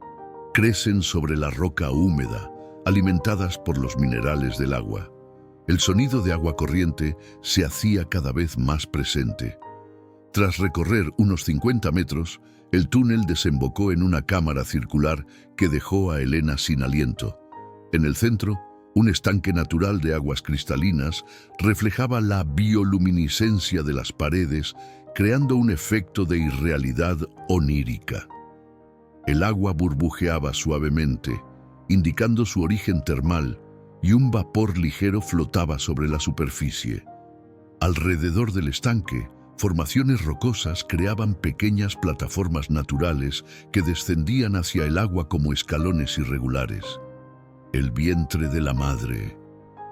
«Crecen sobre la roca húmeda, alimentadas por los minerales del agua». El sonido de agua corriente se hacía cada vez más presente. Tras recorrer unos 50 metros, el túnel desembocó en una cámara circular que dejó a Elena sin aliento. En el centro, un estanque natural de aguas cristalinas reflejaba la bioluminiscencia de las paredes, creando un efecto de irrealidad onírica. El agua burbujeaba suavemente, indicando su origen termal, y un vapor ligero flotaba sobre la superficie. Alrededor del estanque, formaciones rocosas creaban pequeñas plataformas naturales que descendían hacia el agua como escalones irregulares. «El vientre de la madre»,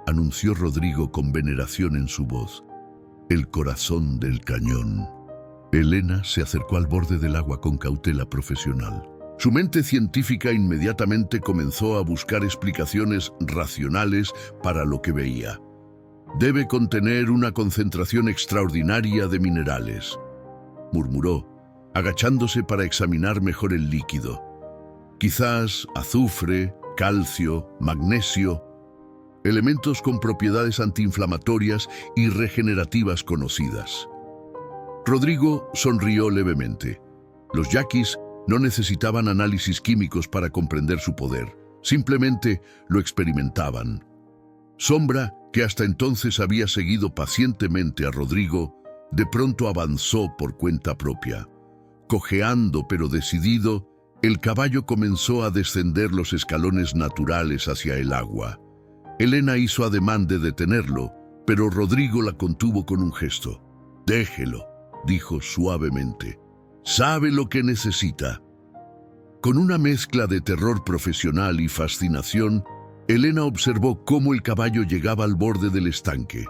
anunció Rodrigo con veneración en su voz. «El corazón del cañón». Elena se acercó al borde del agua con cautela profesional. Su mente científica inmediatamente comenzó a buscar explicaciones racionales para lo que veía. «Debe contener una concentración extraordinaria de minerales», murmuró, agachándose para examinar mejor el líquido. «Quizás azufre, calcio, magnesio, elementos con propiedades antiinflamatorias y regenerativas conocidas». Rodrigo sonrió levemente. Los yaquis no necesitaban análisis químicos para comprender su poder, simplemente lo experimentaban. Sombra, que hasta entonces había seguido pacientemente a Rodrigo, de pronto avanzó por cuenta propia. Cojeando pero decidido, el caballo comenzó a descender los escalones naturales hacia el agua. Elena hizo ademán de detenerlo, pero Rodrigo la contuvo con un gesto. «Déjelo», dijo suavemente. «Sabe lo que necesita». Con una mezcla de terror profesional y fascinación, Elena observó cómo el caballo llegaba al borde del estanque.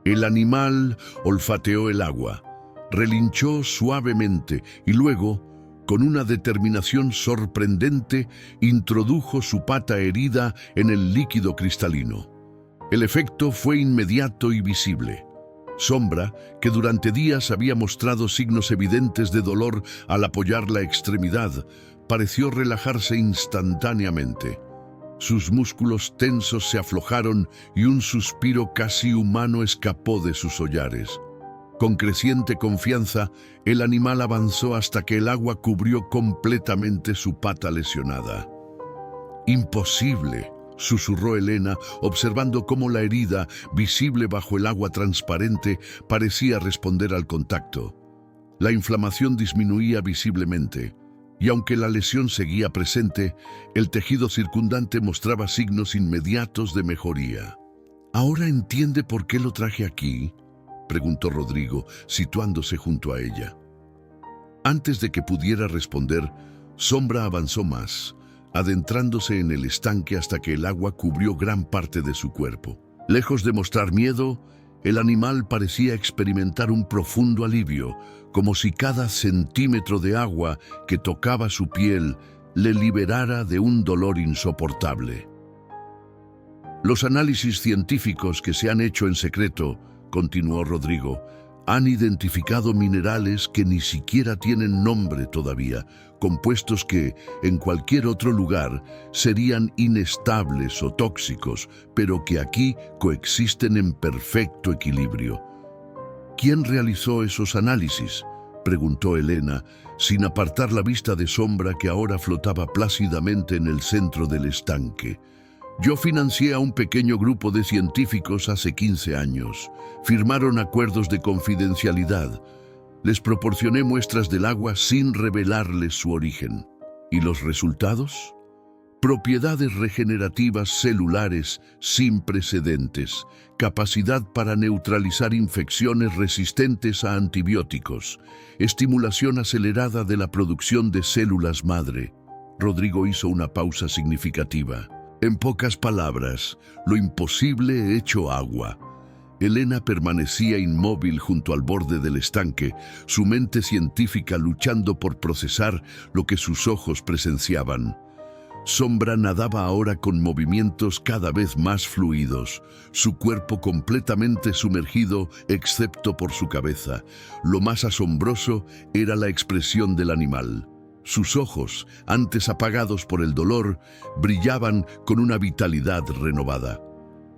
El animal olfateó el agua, relinchó suavemente y luego, con una determinación sorprendente, introdujo su pata herida en el líquido cristalino. El efecto fue inmediato y visible. Sombra, que durante días había mostrado signos evidentes de dolor al apoyar la extremidad, pareció relajarse instantáneamente. Sus músculos tensos se aflojaron y un suspiro casi humano escapó de sus hollares. Con creciente confianza, el animal avanzó hasta que el agua cubrió completamente su pata lesionada. «Imposible», susurró Elena, observando cómo la herida, visible bajo el agua transparente, parecía responder al contacto. La inflamación disminuía visiblemente, y aunque la lesión seguía presente, el tejido circundante mostraba signos inmediatos de mejoría. «¿Ahora entiende por qué lo traje aquí?», preguntó Rodrigo, situándose junto a ella. Antes de que pudiera responder, Sombra avanzó más, adentrándose en el estanque hasta que el agua cubrió gran parte de su cuerpo. Lejos de mostrar miedo, el animal parecía experimentar un profundo alivio, como si cada centímetro de agua que tocaba su piel le liberara de un dolor insoportable. «Los análisis científicos que se han hecho en secreto», continuó Rodrigo, «han identificado minerales que ni siquiera tienen nombre todavía, compuestos que, en cualquier otro lugar, serían inestables o tóxicos, pero que aquí coexisten en perfecto equilibrio». «¿Quién realizó esos análisis?», preguntó Elena, sin apartar la vista de Sombra que ahora flotaba plácidamente en el centro del estanque. «Yo financié a un pequeño grupo de científicos hace 15 años. Firmaron acuerdos de confidencialidad. Les proporcioné muestras del agua sin revelarles su origen. ¿Y los resultados? Propiedades regenerativas celulares sin precedentes, capacidad para neutralizar infecciones resistentes a antibióticos, estimulación acelerada de la producción de células madre». Rodrigo hizo una pausa significativa. «En pocas palabras, lo imposible hecho agua». Elena permanecía inmóvil junto al borde del estanque, su mente científica luchando por procesar lo que sus ojos presenciaban. Sombra nadaba ahora con movimientos cada vez más fluidos, su cuerpo completamente sumergido excepto por su cabeza. Lo más asombroso era la expresión del animal. Sus ojos, antes apagados por el dolor, brillaban con una vitalidad renovada.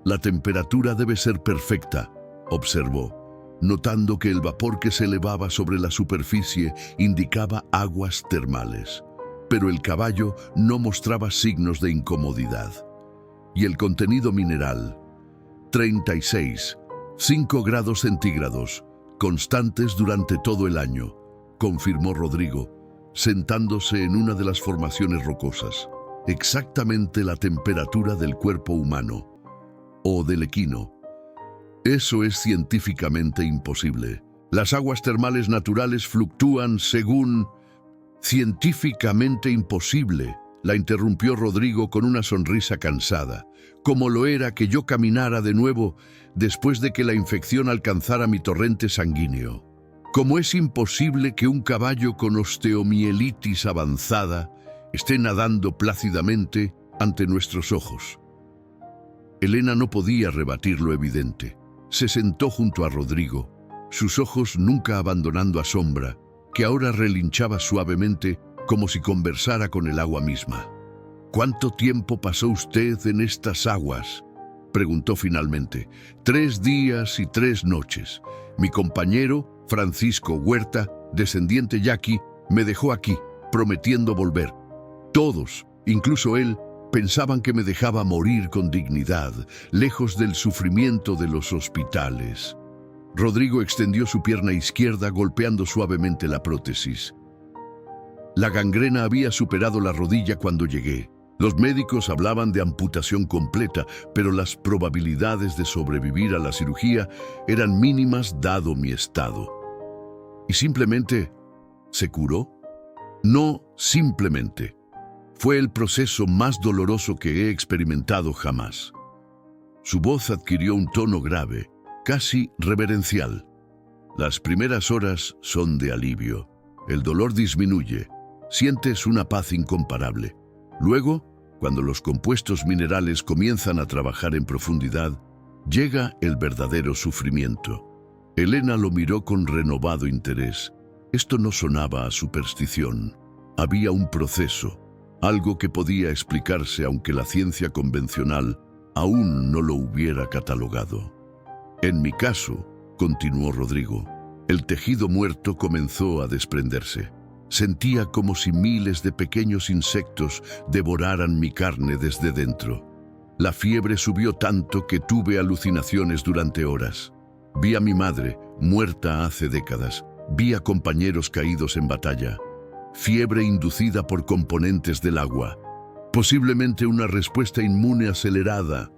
«La temperatura debe ser perfecta», observó, notando que el vapor que se elevaba sobre la superficie indicaba aguas termales. Pero el caballo no mostraba signos de incomodidad. «¿Y el contenido mineral?» 36, 5 grados centígrados, constantes durante todo el año», confirmó Rodrigo, sentándose en una de las formaciones rocosas. «Exactamente la temperatura del cuerpo humano, o del equino. Eso es científicamente imposible. Las aguas termales naturales fluctúan según...». «Científicamente imposible», la interrumpió Rodrigo con una sonrisa cansada, «como lo era que yo caminara de nuevo después de que la infección alcanzara mi torrente sanguíneo. Como es imposible que un caballo con osteomielitis avanzada esté nadando plácidamente ante nuestros ojos». Elena no podía rebatir lo evidente. Se sentó junto a Rodrigo, sus ojos nunca abandonando a Sombra, que ahora relinchaba suavemente como si conversara con el agua misma. «¿Cuánto tiempo pasó usted en estas aguas?», preguntó finalmente. «3 días y 3 noches. Mi compañero, Francisco Huerta, descendiente yaqui, me dejó aquí, prometiendo volver. Todos, incluso él, pensaban que me dejaba morir con dignidad, lejos del sufrimiento de los hospitales». Rodrigo extendió su pierna izquierda golpeando suavemente la prótesis. «La gangrena había superado la rodilla cuando llegué. Los médicos hablaban de amputación completa, pero las probabilidades de sobrevivir a la cirugía eran mínimas dado mi estado». «¿Y simplemente se curó?». «No simplemente. Fue el proceso más doloroso que he experimentado jamás». Su voz adquirió un tono grave, casi reverencial. «Las primeras horas son de alivio. El dolor disminuye. Sientes una paz incomparable. Luego, cuando los compuestos minerales comienzan a trabajar en profundidad, llega el verdadero sufrimiento. Elena lo miró con renovado interés. Esto no sonaba a superstición. Había un proceso, algo que podía explicarse aunque la ciencia convencional aún no lo hubiera catalogado. En mi caso, continuó Rodrigo, el tejido muerto comenzó a desprenderse. Sentía como si miles de pequeños insectos devoraran mi carne desde dentro. La fiebre subió tanto que tuve alucinaciones durante horas. Vi a mi madre, muerta hace décadas. Vi a compañeros caídos en batalla. Fiebre inducida por componentes del agua. Posiblemente una respuesta inmune acelerada,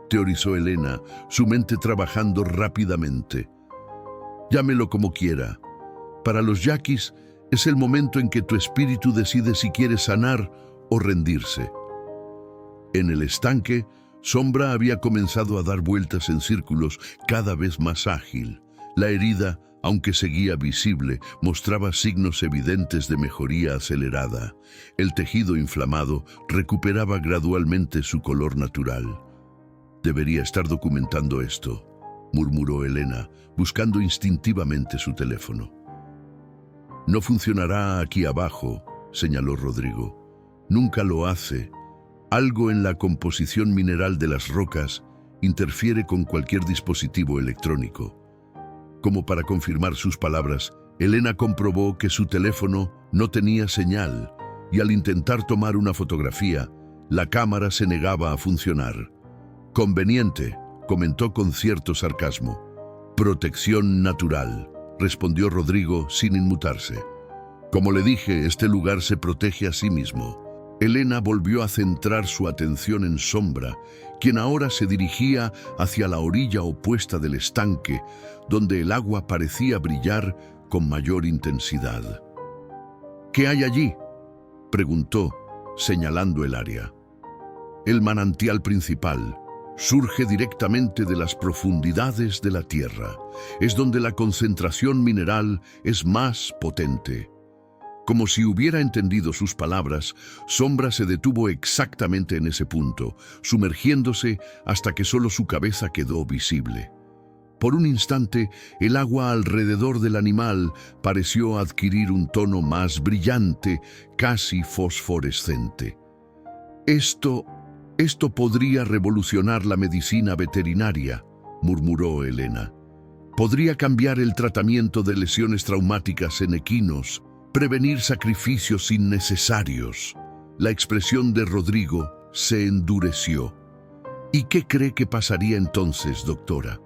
teorizó Elena, su mente trabajando rápidamente. Llámelo como quiera. Para los yaquis, es el momento en que tu espíritu decide si quiere sanar o rendirse. En el estanque, Sombra había comenzado a dar vueltas en círculos cada vez más ágil. La herida, aunque seguía visible, mostraba signos evidentes de mejoría acelerada. El tejido inflamado recuperaba gradualmente su color natural. Debería estar documentando esto, murmuró Elena, buscando instintivamente su teléfono. No funcionará aquí abajo, señaló Rodrigo. Nunca lo hace. Algo en la composición mineral de las rocas interfiere con cualquier dispositivo electrónico. Como para confirmar sus palabras, Elena comprobó que su teléfono no tenía señal y al intentar tomar una fotografía, la cámara se negaba a funcionar. Conveniente, comentó con cierto sarcasmo. Protección natural, respondió Rodrigo sin inmutarse. Como le dije, este lugar se protege a sí mismo. Elena volvió a centrar su atención en Sombra, quien ahora se dirigía hacia la orilla opuesta del estanque, donde el agua parecía brillar con mayor intensidad. ¿Qué hay allí?, preguntó, señalando el área. El manantial principal surge directamente de las profundidades de la tierra. Es donde la concentración mineral es más potente. Como si hubiera entendido sus palabras, Sombra se detuvo exactamente en ese punto, sumergiéndose hasta que solo su cabeza quedó visible. Por un instante, el agua alrededor del animal pareció adquirir un tono más brillante, casi fosforescente. Esto podría revolucionar la medicina veterinaria, murmuró Elena. Podría cambiar el tratamiento de lesiones traumáticas en equinos, prevenir sacrificios innecesarios. La expresión de Rodrigo se endureció. ¿Y qué cree que pasaría entonces, doctora?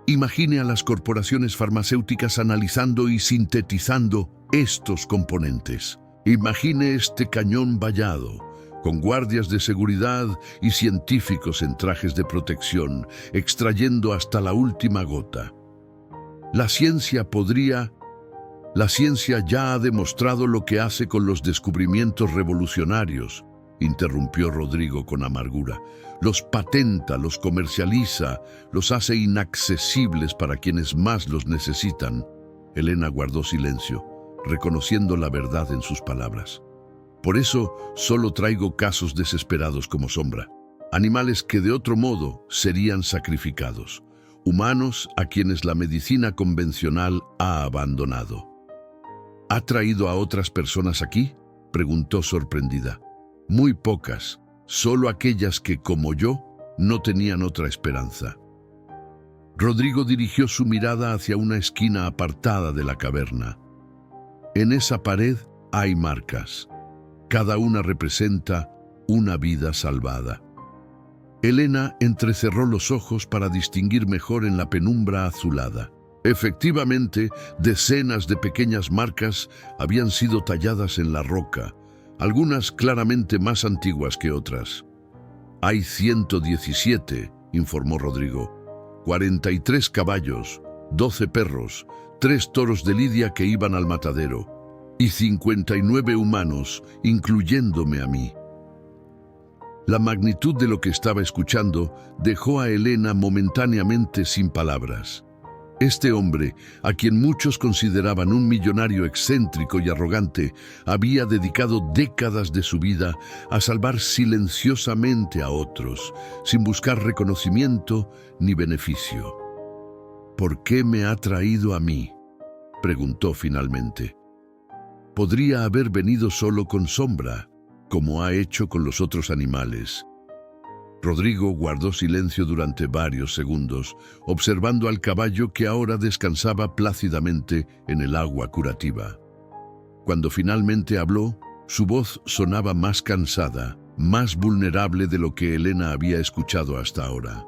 Imagine a las corporaciones farmacéuticas analizando y sintetizando estos componentes. Imagine este cañón vallado, con guardias de seguridad y científicos en trajes de protección, extrayendo hasta la última gota. La ciencia ya ha demostrado lo que hace con los descubrimientos revolucionarios, interrumpió Rodrigo con amargura. Los patenta, los comercializa, los hace inaccesibles para quienes más los necesitan. Elena guardó silencio, reconociendo la verdad en sus palabras. Por eso solo traigo casos desesperados como Sombra, animales que de otro modo serían sacrificados, humanos a quienes la medicina convencional ha abandonado. ¿Ha traído a otras personas aquí?, preguntó sorprendida. Muy pocas, solo aquellas que, como yo, no tenían otra esperanza. Rodrigo dirigió su mirada hacia una esquina apartada de la caverna. En esa pared hay marcas. Cada una representa una vida salvada. Elena entrecerró los ojos para distinguir mejor en la penumbra azulada. Efectivamente, decenas de pequeñas marcas habían sido talladas en la roca, algunas claramente más antiguas que otras. Hay 117, informó Rodrigo, 43 caballos, 12 perros, 3 toros de lidia que iban al matadero, y 59 humanos, incluyéndome a mí. La magnitud de lo que estaba escuchando dejó a Elena momentáneamente sin palabras. Este hombre, a quien muchos consideraban un millonario excéntrico y arrogante, había dedicado décadas de su vida a salvar silenciosamente a otros, sin buscar reconocimiento ni beneficio. ¿Por qué me ha traído a mí?, preguntó finalmente. Podría haber venido solo con Sombra, como ha hecho con los otros animales. Rodrigo guardó silencio durante varios segundos, observando al caballo que ahora descansaba plácidamente en el agua curativa. Cuando finalmente habló, su voz sonaba más cansada, más vulnerable de lo que Elena había escuchado hasta ahora.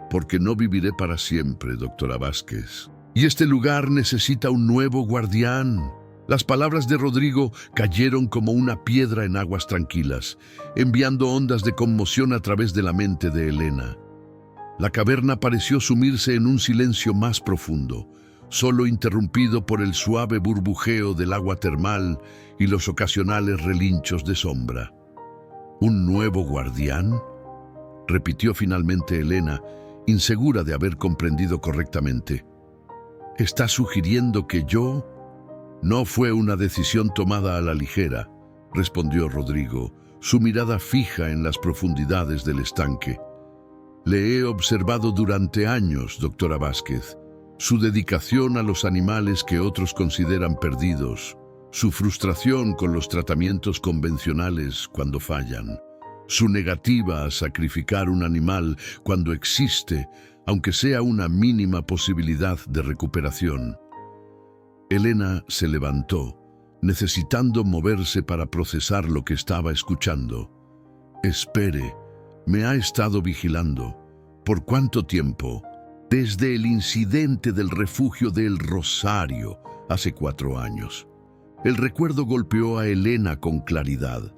Porque no viviré para siempre, doctora Vázquez. Y este lugar necesita un nuevo guardián. Las palabras de Rodrigo cayeron como una piedra en aguas tranquilas, enviando ondas de conmoción a través de la mente de Elena. La caverna pareció sumirse en un silencio más profundo, solo interrumpido por el suave burbujeo del agua termal y los ocasionales relinchos de Sombra. ¿Un nuevo guardián?, repitió finalmente Elena, insegura de haber comprendido correctamente. ¿Está sugiriendo que yo...? No fue una decisión tomada a la ligera, respondió Rodrigo, su mirada fija en las profundidades del estanque. Le he observado durante años, doctora Vázquez, su dedicación a los animales que otros consideran perdidos, su frustración con los tratamientos convencionales cuando fallan, su negativa a sacrificar un animal cuando existe, aunque sea una mínima posibilidad de recuperación. Elena se levantó, necesitando moverse para procesar lo que estaba escuchando. Espere, me ha estado vigilando. ¿Por cuánto tiempo? Desde el incidente del refugio del Rosario, hace 4 años. El recuerdo golpeó a Elena con claridad.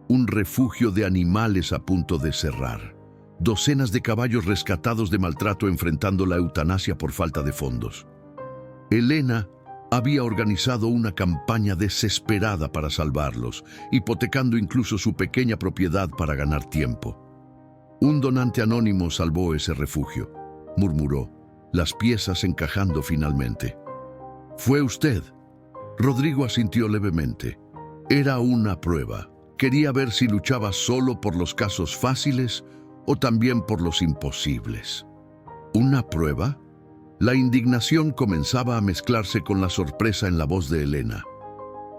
Un refugio de animales a punto de cerrar. Docenas de caballos rescatados de maltrato enfrentando la eutanasia por falta de fondos. Elena había organizado una campaña desesperada para salvarlos, hipotecando incluso su pequeña propiedad para ganar tiempo. Un donante anónimo salvó ese refugio, murmuró, las piezas encajando finalmente. ¿Fue usted? Rodrigo asintió levemente. Era una prueba. Quería ver si luchaba solo por los casos fáciles o también por los imposibles. ¿Una prueba? La indignación comenzaba a mezclarse con la sorpresa en la voz de Elena.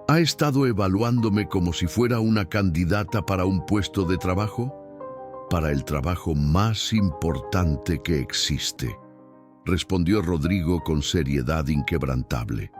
¿Ha estado evaluándome como si fuera una candidata para un puesto de trabajo? Para el trabajo más importante que existe, respondió Rodrigo con seriedad inquebrantable.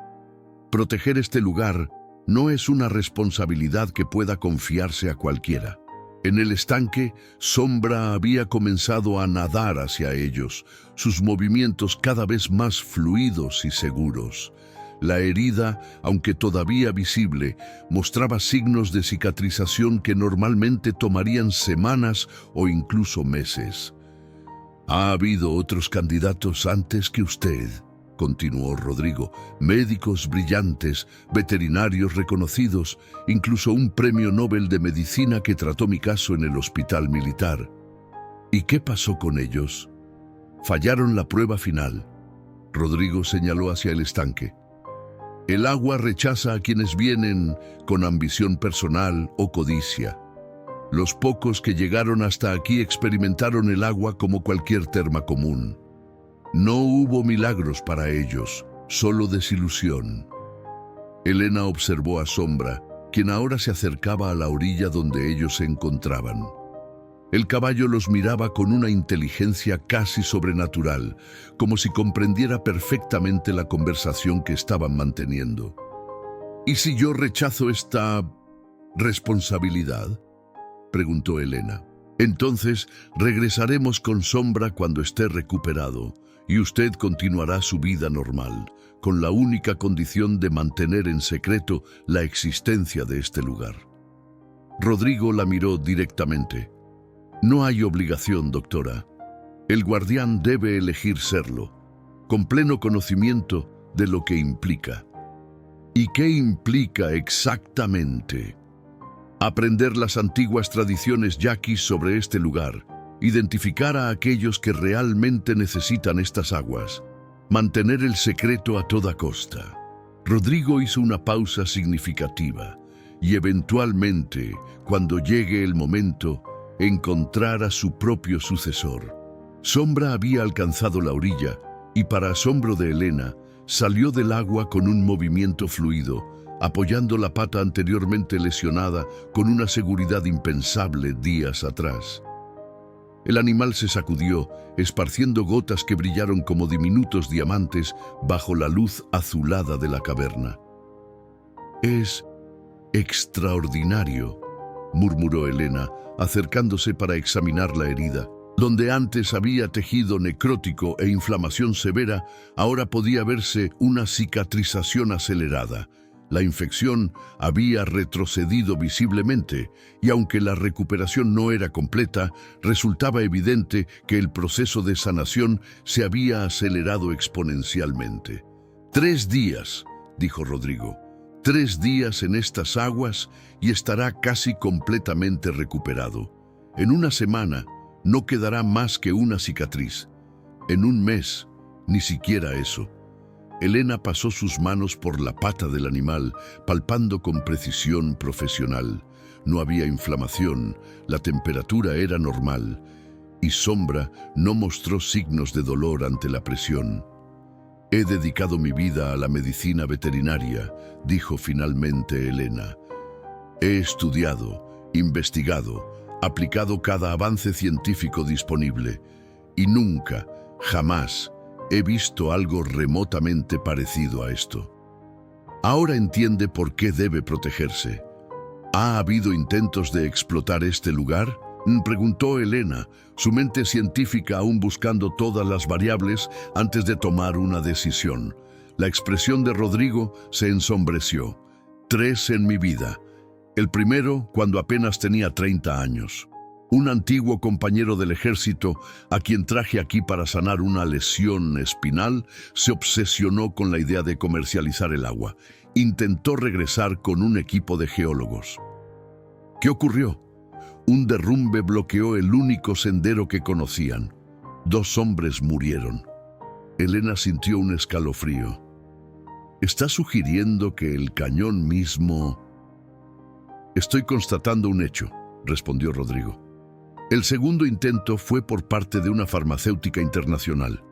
Proteger este lugar no es una responsabilidad que pueda confiarse a cualquiera. En el estanque, Sombra había comenzado a nadar hacia ellos, sus movimientos cada vez más fluidos y seguros. La herida, aunque todavía visible, mostraba signos de cicatrización que normalmente tomarían semanas o incluso meses. «Ha habido otros candidatos antes que usted», continuó Rodrigo, médicos brillantes, veterinarios reconocidos, incluso un premio Nobel de Medicina que trató mi caso en el hospital militar. ¿Y qué pasó con ellos? Fallaron la prueba final. Rodrigo señaló hacia el estanque. El agua rechaza a quienes vienen con ambición personal o codicia. Los pocos que llegaron hasta aquí experimentaron el agua como cualquier terma común. No hubo milagros para ellos, solo desilusión. Elena observó a Sombra, quien ahora se acercaba a la orilla donde ellos se encontraban. El caballo los miraba con una inteligencia casi sobrenatural, como si comprendiera perfectamente la conversación que estaban manteniendo. ¿Y si yo rechazo esta responsabilidad?, preguntó Elena. Entonces regresaremos con Sombra cuando esté recuperado, y usted continuará su vida normal, con la única condición de mantener en secreto la existencia de este lugar. Rodrigo la miró directamente. No hay obligación, doctora. El guardián debe elegir serlo, con pleno conocimiento de lo que implica. ¿Y qué implica exactamente? Aprender las antiguas tradiciones yaquis sobre este lugar, identificar a aquellos que realmente necesitan estas aguas, mantener el secreto a toda costa. Rodrigo hizo una pausa significativa y eventualmente, cuando llegue el momento, encontrar a su propio sucesor. Sombra había alcanzado la orilla y para asombro de Elena, salió del agua con un movimiento fluido, apoyando la pata anteriormente lesionada con una seguridad impensable días atrás. El animal se sacudió, esparciendo gotas que brillaron como diminutos diamantes bajo la luz azulada de la caverna. «Es extraordinario», murmuró Elena, acercándose para examinar la herida. Donde antes había tejido necrótico e inflamación severa, ahora podía verse una cicatrización acelerada. La infección había retrocedido visiblemente y aunque la recuperación no era completa, resultaba evidente que el proceso de sanación se había acelerado exponencialmente. 3 días, dijo Rodrigo. 3 días en estas aguas y estará casi completamente recuperado. En una semana no quedará más que una cicatriz. En un mes, ni siquiera eso. Elena pasó sus manos por la pata del animal, palpando con precisión profesional. No había inflamación, la temperatura era normal, y Sombra no mostró signos de dolor ante la presión. «He dedicado mi vida a la medicina veterinaria», dijo finalmente Elena. «He estudiado, investigado, aplicado cada avance científico disponible, y nunca, jamás, he visto algo remotamente parecido a esto. Ahora entiende por qué debe protegerse. ¿Ha habido intentos de explotar este lugar?», preguntó Elena, su mente científica aún buscando todas las variables antes de tomar una decisión. La expresión de Rodrigo se ensombreció. 3 en mi vida. El primero cuando apenas tenía 30 años. Un antiguo compañero del ejército, a quien traje aquí para sanar una lesión espinal, se obsesionó con la idea de comercializar el agua. Intentó regresar con un equipo de geólogos. ¿Qué ocurrió? Un derrumbe bloqueó el único sendero que conocían. 2 hombres murieron. Elena sintió un escalofrío. ¿Está sugiriendo que el cañón mismo...? «Estoy constatando un hecho», respondió Rodrigo. «El segundo intento fue por parte de una farmacéutica internacional.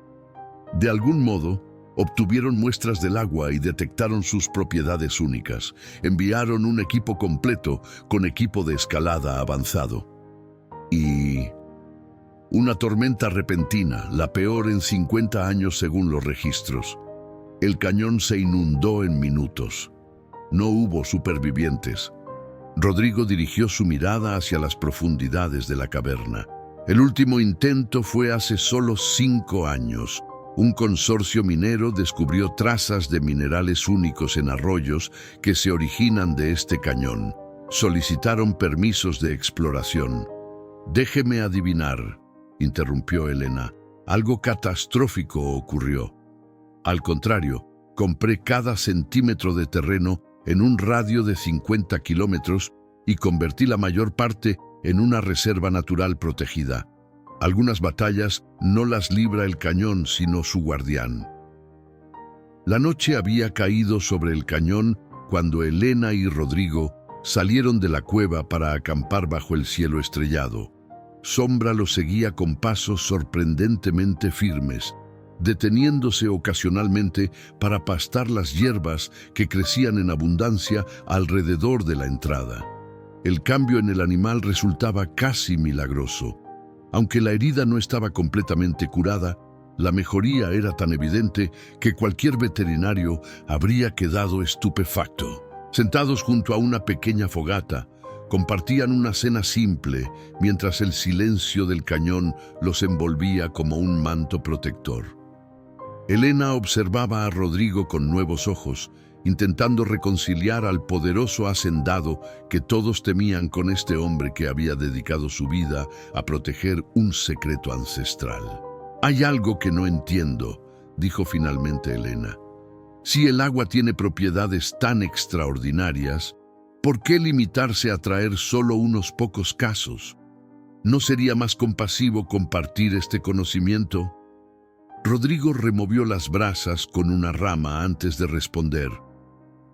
De algún modo, obtuvieron muestras del agua y detectaron sus propiedades únicas. Enviaron un equipo completo con equipo de escalada avanzado. Y una tormenta repentina, la peor en 50 años según los registros. El cañón se inundó en minutos. No hubo supervivientes». Rodrigo dirigió su mirada hacia las profundidades de la caverna. El último intento fue hace solo 5 años. Un consorcio minero descubrió trazas de minerales únicos en arroyos que se originan de este cañón. Solicitaron permisos de exploración. «Déjeme adivinar», interrumpió Elena. «Algo catastrófico ocurrió. Al contrario, compré cada centímetro de terreno en un radio de 50 kilómetros y convertí la mayor parte en una reserva natural protegida. Algunas batallas no las libra el cañón, sino su guardián». La noche había caído sobre el cañón cuando Elena y Rodrigo salieron de la cueva para acampar bajo el cielo estrellado. Sombra los seguía con pasos sorprendentemente firmes, deteniéndose ocasionalmente para pastar las hierbas que crecían en abundancia alrededor de la entrada. El cambio en el animal resultaba casi milagroso. Aunque la herida no estaba completamente curada, la mejoría era tan evidente que cualquier veterinario habría quedado estupefacto. Sentados junto a una pequeña fogata, compartían una cena simple mientras el silencio del cañón los envolvía como un manto protector. Elena observaba a Rodrigo con nuevos ojos, intentando reconciliar al poderoso hacendado que todos temían con este hombre que había dedicado su vida a proteger un secreto ancestral. «Hay algo que no entiendo», dijo finalmente Elena. «Si el agua tiene propiedades tan extraordinarias, ¿por qué limitarse a traer solo unos pocos casos? ¿No sería más compasivo compartir este conocimiento?» Rodrigo removió las brasas con una rama antes de responder.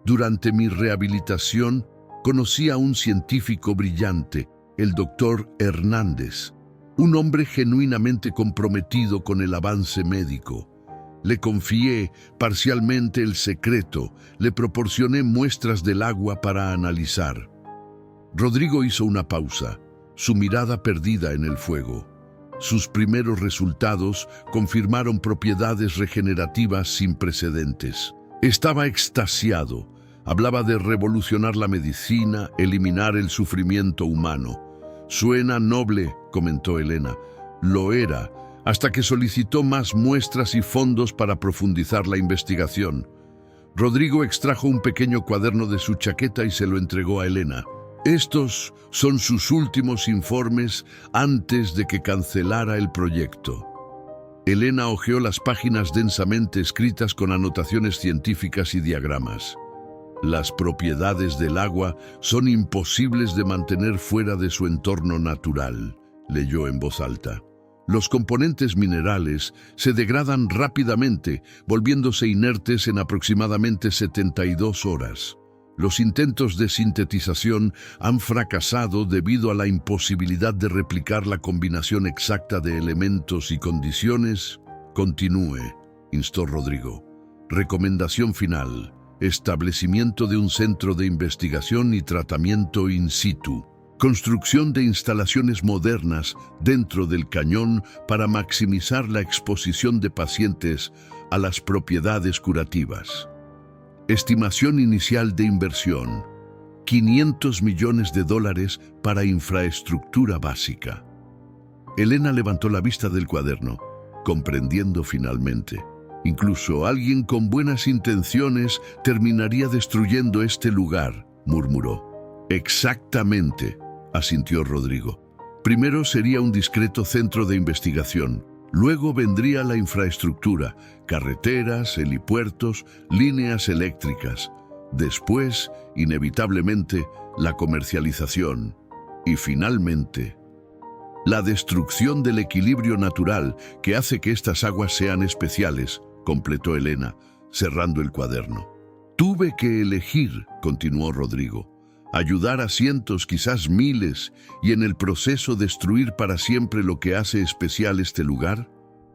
«Durante mi rehabilitación, conocí a un científico brillante, el doctor Hernández, un hombre genuinamente comprometido con el avance médico. Le confié parcialmente el secreto, le proporcioné muestras del agua para analizar. Rodrigo hizo una pausa, su mirada perdida en el fuego. Sus primeros resultados confirmaron propiedades regenerativas sin precedentes. Estaba extasiado. Hablaba de revolucionar la medicina, eliminar el sufrimiento humano. «Suena noble», comentó Elena. Lo era, hasta que solicitó más muestras y fondos para profundizar la investigación. Rodrigo extrajo un pequeño cuaderno de su chaqueta y se lo entregó a Elena. Estos son sus últimos informes antes de que cancelara el proyecto. Elena hojeó las páginas densamente escritas con anotaciones científicas y diagramas. Las propiedades del agua son imposibles de mantener fuera de su entorno natural, leyó en voz alta. Los componentes minerales se degradan rápidamente, volviéndose inertes en aproximadamente 72 horas. Los intentos de sintetización han fracasado debido a la imposibilidad de replicar la combinación exacta de elementos y condiciones. Continúe, instó Rodrigo. Recomendación final: establecimiento de un centro de investigación y tratamiento in situ. Construcción de instalaciones modernas dentro del cañón para maximizar la exposición de pacientes a las propiedades curativas. Estimación inicial de inversión: $500 millones para infraestructura básica. Elena levantó la vista del cuaderno, comprendiendo finalmente. Incluso alguien con buenas intenciones terminaría destruyendo este lugar, murmuró. Exactamente, asintió Rodrigo. Primero sería un discreto centro de investigación. Luego vendría la infraestructura, carreteras, helipuertos, líneas eléctricas. Después, inevitablemente, la comercialización. Y finalmente, la destrucción del equilibrio natural que hace que estas aguas sean especiales, completó Elena, cerrando el cuaderno. Tuve que elegir, continuó Rodrigo, ayudar a cientos, quizás miles, y en el proceso destruir para siempre lo que hace especial este lugar,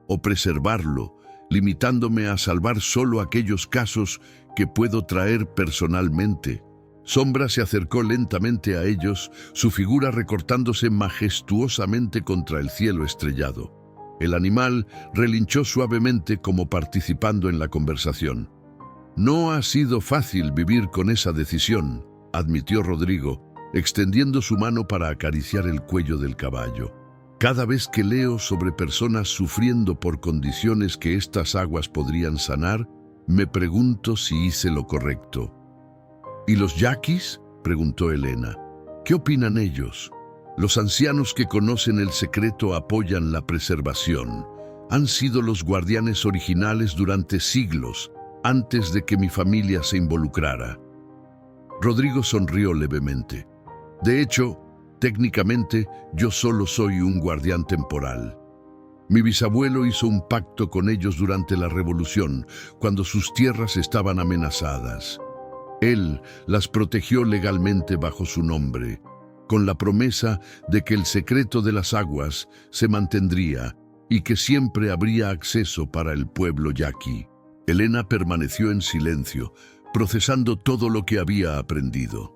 o preservarlo, limitándome a salvar solo aquellos casos que puedo traer personalmente. Sombra se acercó lentamente a ellos, su figura recortándose majestuosamente contra el cielo estrellado. El animal relinchó suavemente como participando en la conversación. No ha sido fácil vivir con esa decisión, admitió Rodrigo, extendiendo su mano para acariciar el cuello del caballo. Cada vez que leo sobre personas sufriendo por condiciones que estas aguas podrían sanar, me pregunto si hice lo correcto. ¿Y los yaquis?, preguntó Elena. ¿Qué opinan ellos? Los ancianos que conocen el secreto apoyan la preservación. Han sido los guardianes originales durante siglos, antes de que mi familia se involucrara. Rodrigo sonrió levemente. De hecho, técnicamente, yo solo soy un guardián temporal. Mi bisabuelo hizo un pacto con ellos durante la Revolución, cuando sus tierras estaban amenazadas. Él las protegió legalmente bajo su nombre, con la promesa de que el secreto de las aguas se mantendría y que siempre habría acceso para el pueblo yaqui. Elena permaneció en silencio, procesando todo lo que había aprendido.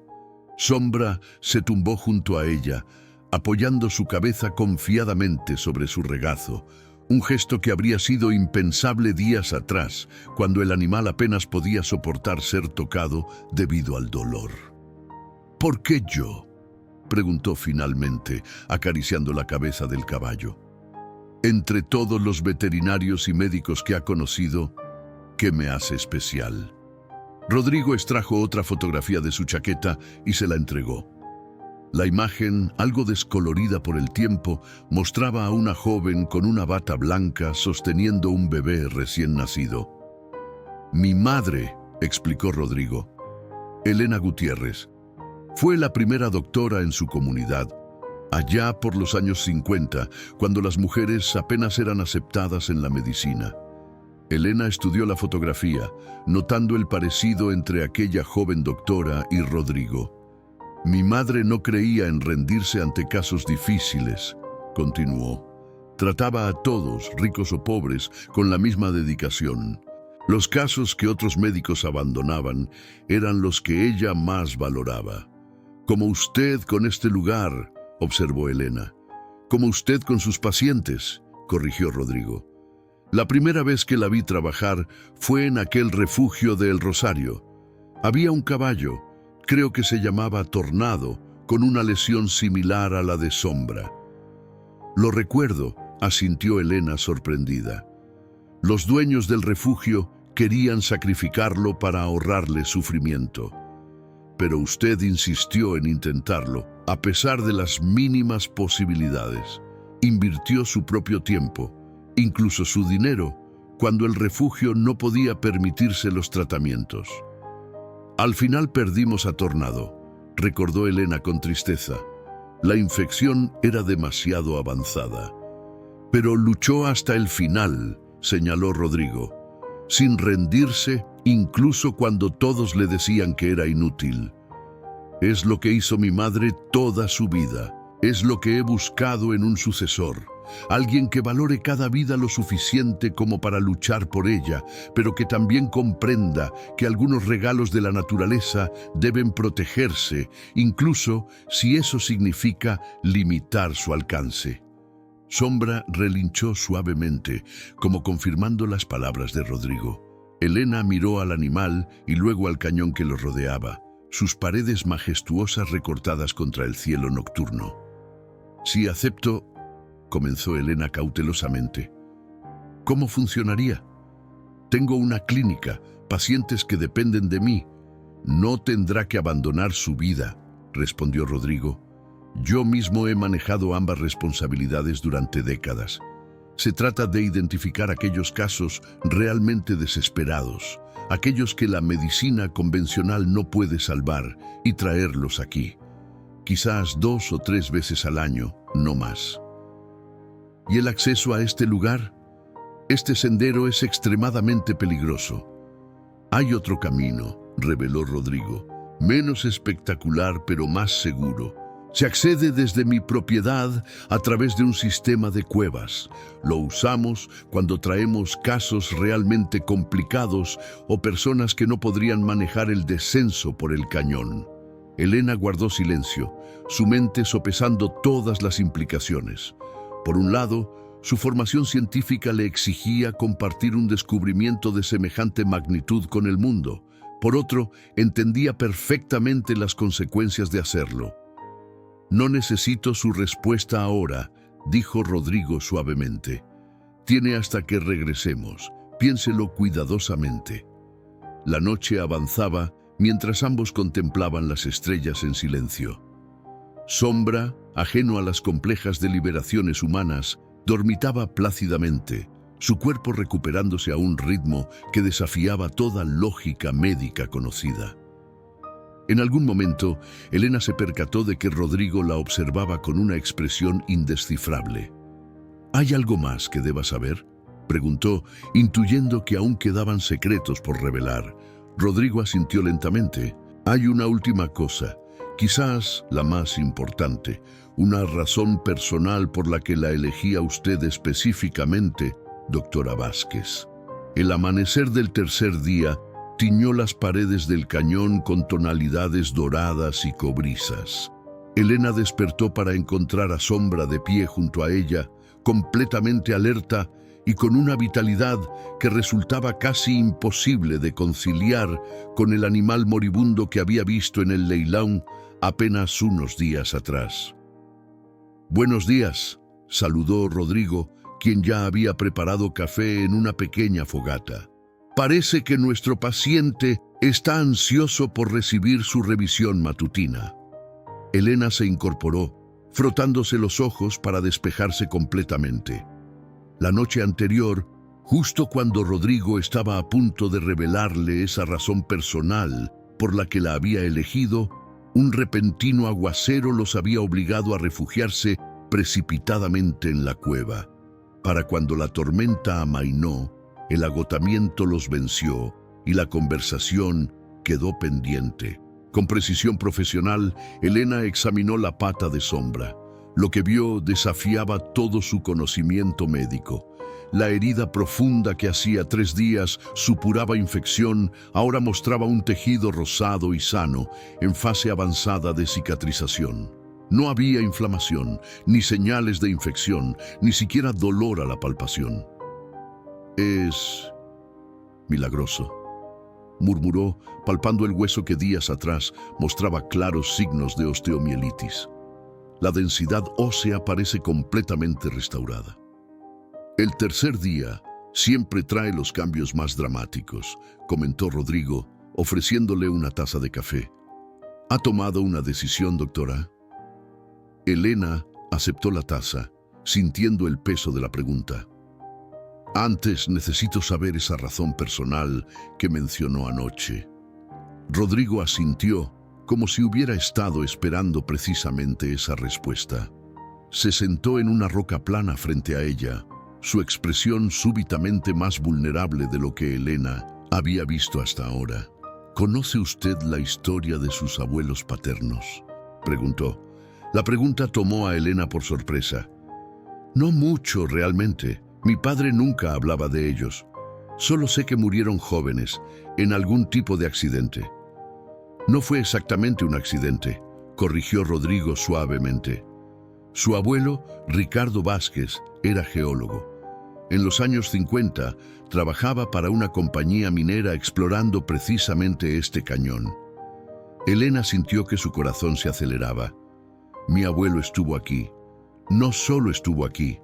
Sombra se tumbó junto a ella, apoyando su cabeza confiadamente sobre su regazo, un gesto que habría sido impensable días atrás, cuando el animal apenas podía soportar ser tocado debido al dolor. ¿Por qué yo?, preguntó finalmente, acariciando la cabeza del caballo. Entre todos los veterinarios y médicos que ha conocido, ¿qué me hace especial? Rodrigo extrajo otra fotografía de su chaqueta y se la entregó. La imagen, algo descolorida por el tiempo, mostraba a una joven con una bata blanca sosteniendo un bebé recién nacido. «Mi madre», explicó Rodrigo. Elena Gutiérrez. Fue la primera doctora en su comunidad, allá por los años 50, cuando las mujeres apenas eran aceptadas en la medicina. Elena estudió la fotografía, notando el parecido entre aquella joven doctora y Rodrigo. Mi madre no creía en rendirse ante casos difíciles, continuó. Trataba a todos, ricos o pobres, con la misma dedicación. Los casos que otros médicos abandonaban eran los que ella más valoraba. Como usted con este lugar, observó Elena. Como usted con sus pacientes, corrigió Rodrigo. La primera vez que la vi trabajar fue en aquel refugio de El Rosario. Había un caballo, creo que se llamaba Tornado, con una lesión similar a la de Sombra. Lo recuerdo, asintió Elena sorprendida. Los dueños del refugio querían sacrificarlo para ahorrarle sufrimiento. Pero usted insistió en intentarlo, a pesar de las mínimas posibilidades. Invirtió su propio tiempo, incluso su dinero, cuando el refugio no podía permitirse los tratamientos. Al final perdimos a Tornado, recordó Elena con tristeza. La infección era demasiado avanzada. Pero luchó hasta el final, señaló Rodrigo, sin rendirse incluso cuando todos le decían que era inútil. Es lo que hizo mi madre toda su vida. Es lo que he buscado en un sucesor. Alguien que valore cada vida lo suficiente como para luchar por ella, pero que también comprenda que algunos regalos de la naturaleza deben protegerse, incluso si eso significa limitar su alcance. Sombra relinchó suavemente, como confirmando las palabras de Rodrigo. Elena miró al animal y luego al cañón que lo rodeaba, sus paredes majestuosas recortadas contra el cielo nocturno. «Si acepto», comenzó Elena cautelosamente. «¿Cómo funcionaría? Tengo una clínica, pacientes que dependen de mí. No tendrá que abandonar su vida», respondió Rodrigo. «Yo mismo he manejado ambas responsabilidades durante décadas. Se trata de identificar aquellos casos realmente desesperados, aquellos que la medicina convencional no puede salvar, y traerlos aquí. Quizás 2 o 3 veces al año, no más». «¿Y el acceso a este lugar? Este sendero es extremadamente peligroso». «Hay otro camino», reveló Rodrigo, «menos espectacular pero más seguro. Se accede desde mi propiedad a través de un sistema de cuevas. Lo usamos cuando traemos casos realmente complicados o personas que no podrían manejar el descenso por el cañón». Elena guardó silencio, su mente sopesando todas las implicaciones. Por un lado, su formación científica le exigía compartir un descubrimiento de semejante magnitud con el mundo. Por otro, entendía perfectamente las consecuencias de hacerlo. «No necesito su respuesta ahora», dijo Rodrigo suavemente. «Tiene hasta que regresemos. Piénselo cuidadosamente». La noche avanzaba mientras ambos contemplaban las estrellas en silencio. Sombra, ajeno a las complejas deliberaciones humanas, dormitaba plácidamente, su cuerpo recuperándose a un ritmo que desafiaba toda lógica médica conocida. En algún momento, Elena se percató de que Rodrigo la observaba con una expresión indescifrable. «¿Hay algo más que deba saber?», preguntó, intuyendo que aún quedaban secretos por revelar. Rodrigo asintió lentamente. «Hay una última cosa, quizás la más importante, una razón personal por la que la elegí a usted específicamente, doctora Vázquez. El amanecer del tercer día tiñó las paredes del cañón con tonalidades doradas y cobrizas. Elena despertó para encontrar a Sombra de pie junto a ella, completamente alerta y con una vitalidad que resultaba casi imposible de conciliar con el animal moribundo que había visto en el leilán apenas unos días atrás. «Buenos días», saludó Rodrigo, quien ya había preparado café en una pequeña fogata. «Parece que nuestro paciente está ansioso por recibir su revisión matutina». Elena se incorporó, frotándose los ojos para despejarse completamente. La noche anterior, justo cuando Rodrigo estaba a punto de revelarle esa razón personal por la que la había elegido, un repentino aguacero los había obligado a refugiarse precipitadamente en la cueva. Para cuando la tormenta amainó, el agotamiento los venció y la conversación quedó pendiente. Con precisión profesional, Elena examinó la pata de Sombra. Lo que vio desafiaba todo su conocimiento médico. La herida profunda que hacía 3 días supuraba infección ahora mostraba un tejido rosado y sano en fase avanzada de cicatrización. No había inflamación, ni señales de infección, ni siquiera dolor a la palpación. «Es milagroso», murmuró, palpando el hueso que días atrás mostraba claros signos de osteomielitis. La densidad ósea parece completamente restaurada. El tercer día siempre trae los cambios más dramáticos, comentó Rodrigo, ofreciéndole una taza de café. ¿Ha tomado una decisión, doctora? Elena aceptó la taza, sintiendo el peso de la pregunta. Antes necesito saber esa razón personal que mencionó anoche. Rodrigo asintió, como si hubiera estado esperando precisamente esa respuesta. Se sentó en una roca plana frente a ella, su expresión súbitamente más vulnerable de lo que Elena había visto hasta ahora. ¿Conoce usted la historia de sus abuelos paternos?, preguntó. La pregunta tomó a Elena por sorpresa. No mucho, realmente. Mi padre nunca hablaba de ellos. Solo sé que murieron jóvenes, en algún tipo de accidente. No fue exactamente un accidente, corrigió Rodrigo suavemente. Su abuelo, Ricardo Vázquez, era geólogo. En los años 50, trabajaba para una compañía minera explorando precisamente este cañón. Elena sintió que su corazón se aceleraba. Mi abuelo estuvo aquí. No solo estuvo aquí.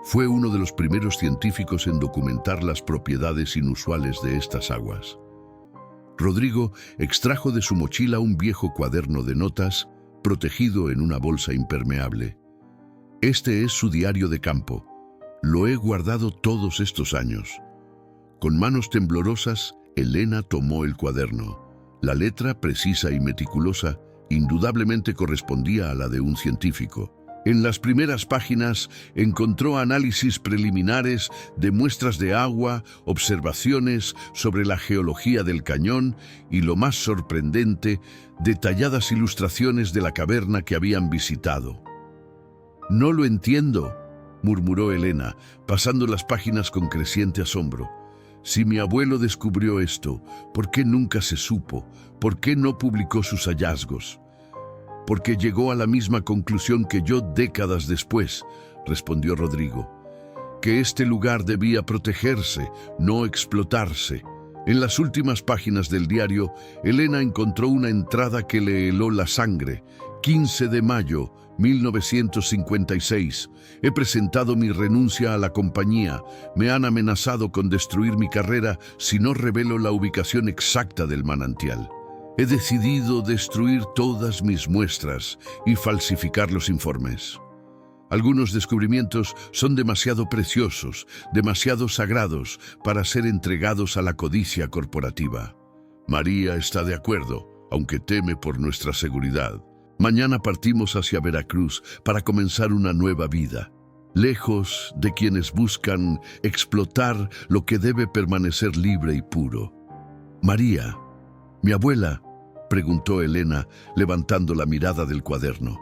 Fue uno de los primeros científicos en documentar las propiedades inusuales de estas aguas. Rodrigo extrajo de su mochila un viejo cuaderno de notas, protegido en una bolsa impermeable. Este es su diario de campo. Lo he guardado todos estos años. Con manos temblorosas, Elena tomó el cuaderno. La letra, precisa y meticulosa, indudablemente correspondía a la de un científico. En las primeras páginas encontró análisis preliminares de muestras de agua, observaciones sobre la geología del cañón y, lo más sorprendente, detalladas ilustraciones de la caverna que habían visitado. «No lo entiendo», murmuró Elena, pasando las páginas con creciente asombro. «Si mi abuelo descubrió esto, ¿por qué nunca se supo? ¿Por qué no publicó sus hallazgos?» «Porque llegó a la misma conclusión que yo décadas después», respondió Rodrigo, «que este lugar debía protegerse, no explotarse». En las últimas páginas del diario, Elena encontró una entrada que le heló la sangre. 15 de mayo, 1956. He presentado mi renuncia a la compañía. Me han amenazado con destruir mi carrera si no revelo la ubicación exacta del manantial. He decidido destruir todas mis muestras y falsificar los informes. Algunos descubrimientos son demasiado preciosos, demasiado sagrados para ser entregados a la codicia corporativa. María está de acuerdo, aunque teme por nuestra seguridad. Mañana partimos hacia Veracruz para comenzar una nueva vida, lejos de quienes buscan explotar lo que debe permanecer libre y puro. María, mi abuela, preguntó Elena, levantando la mirada del cuaderno.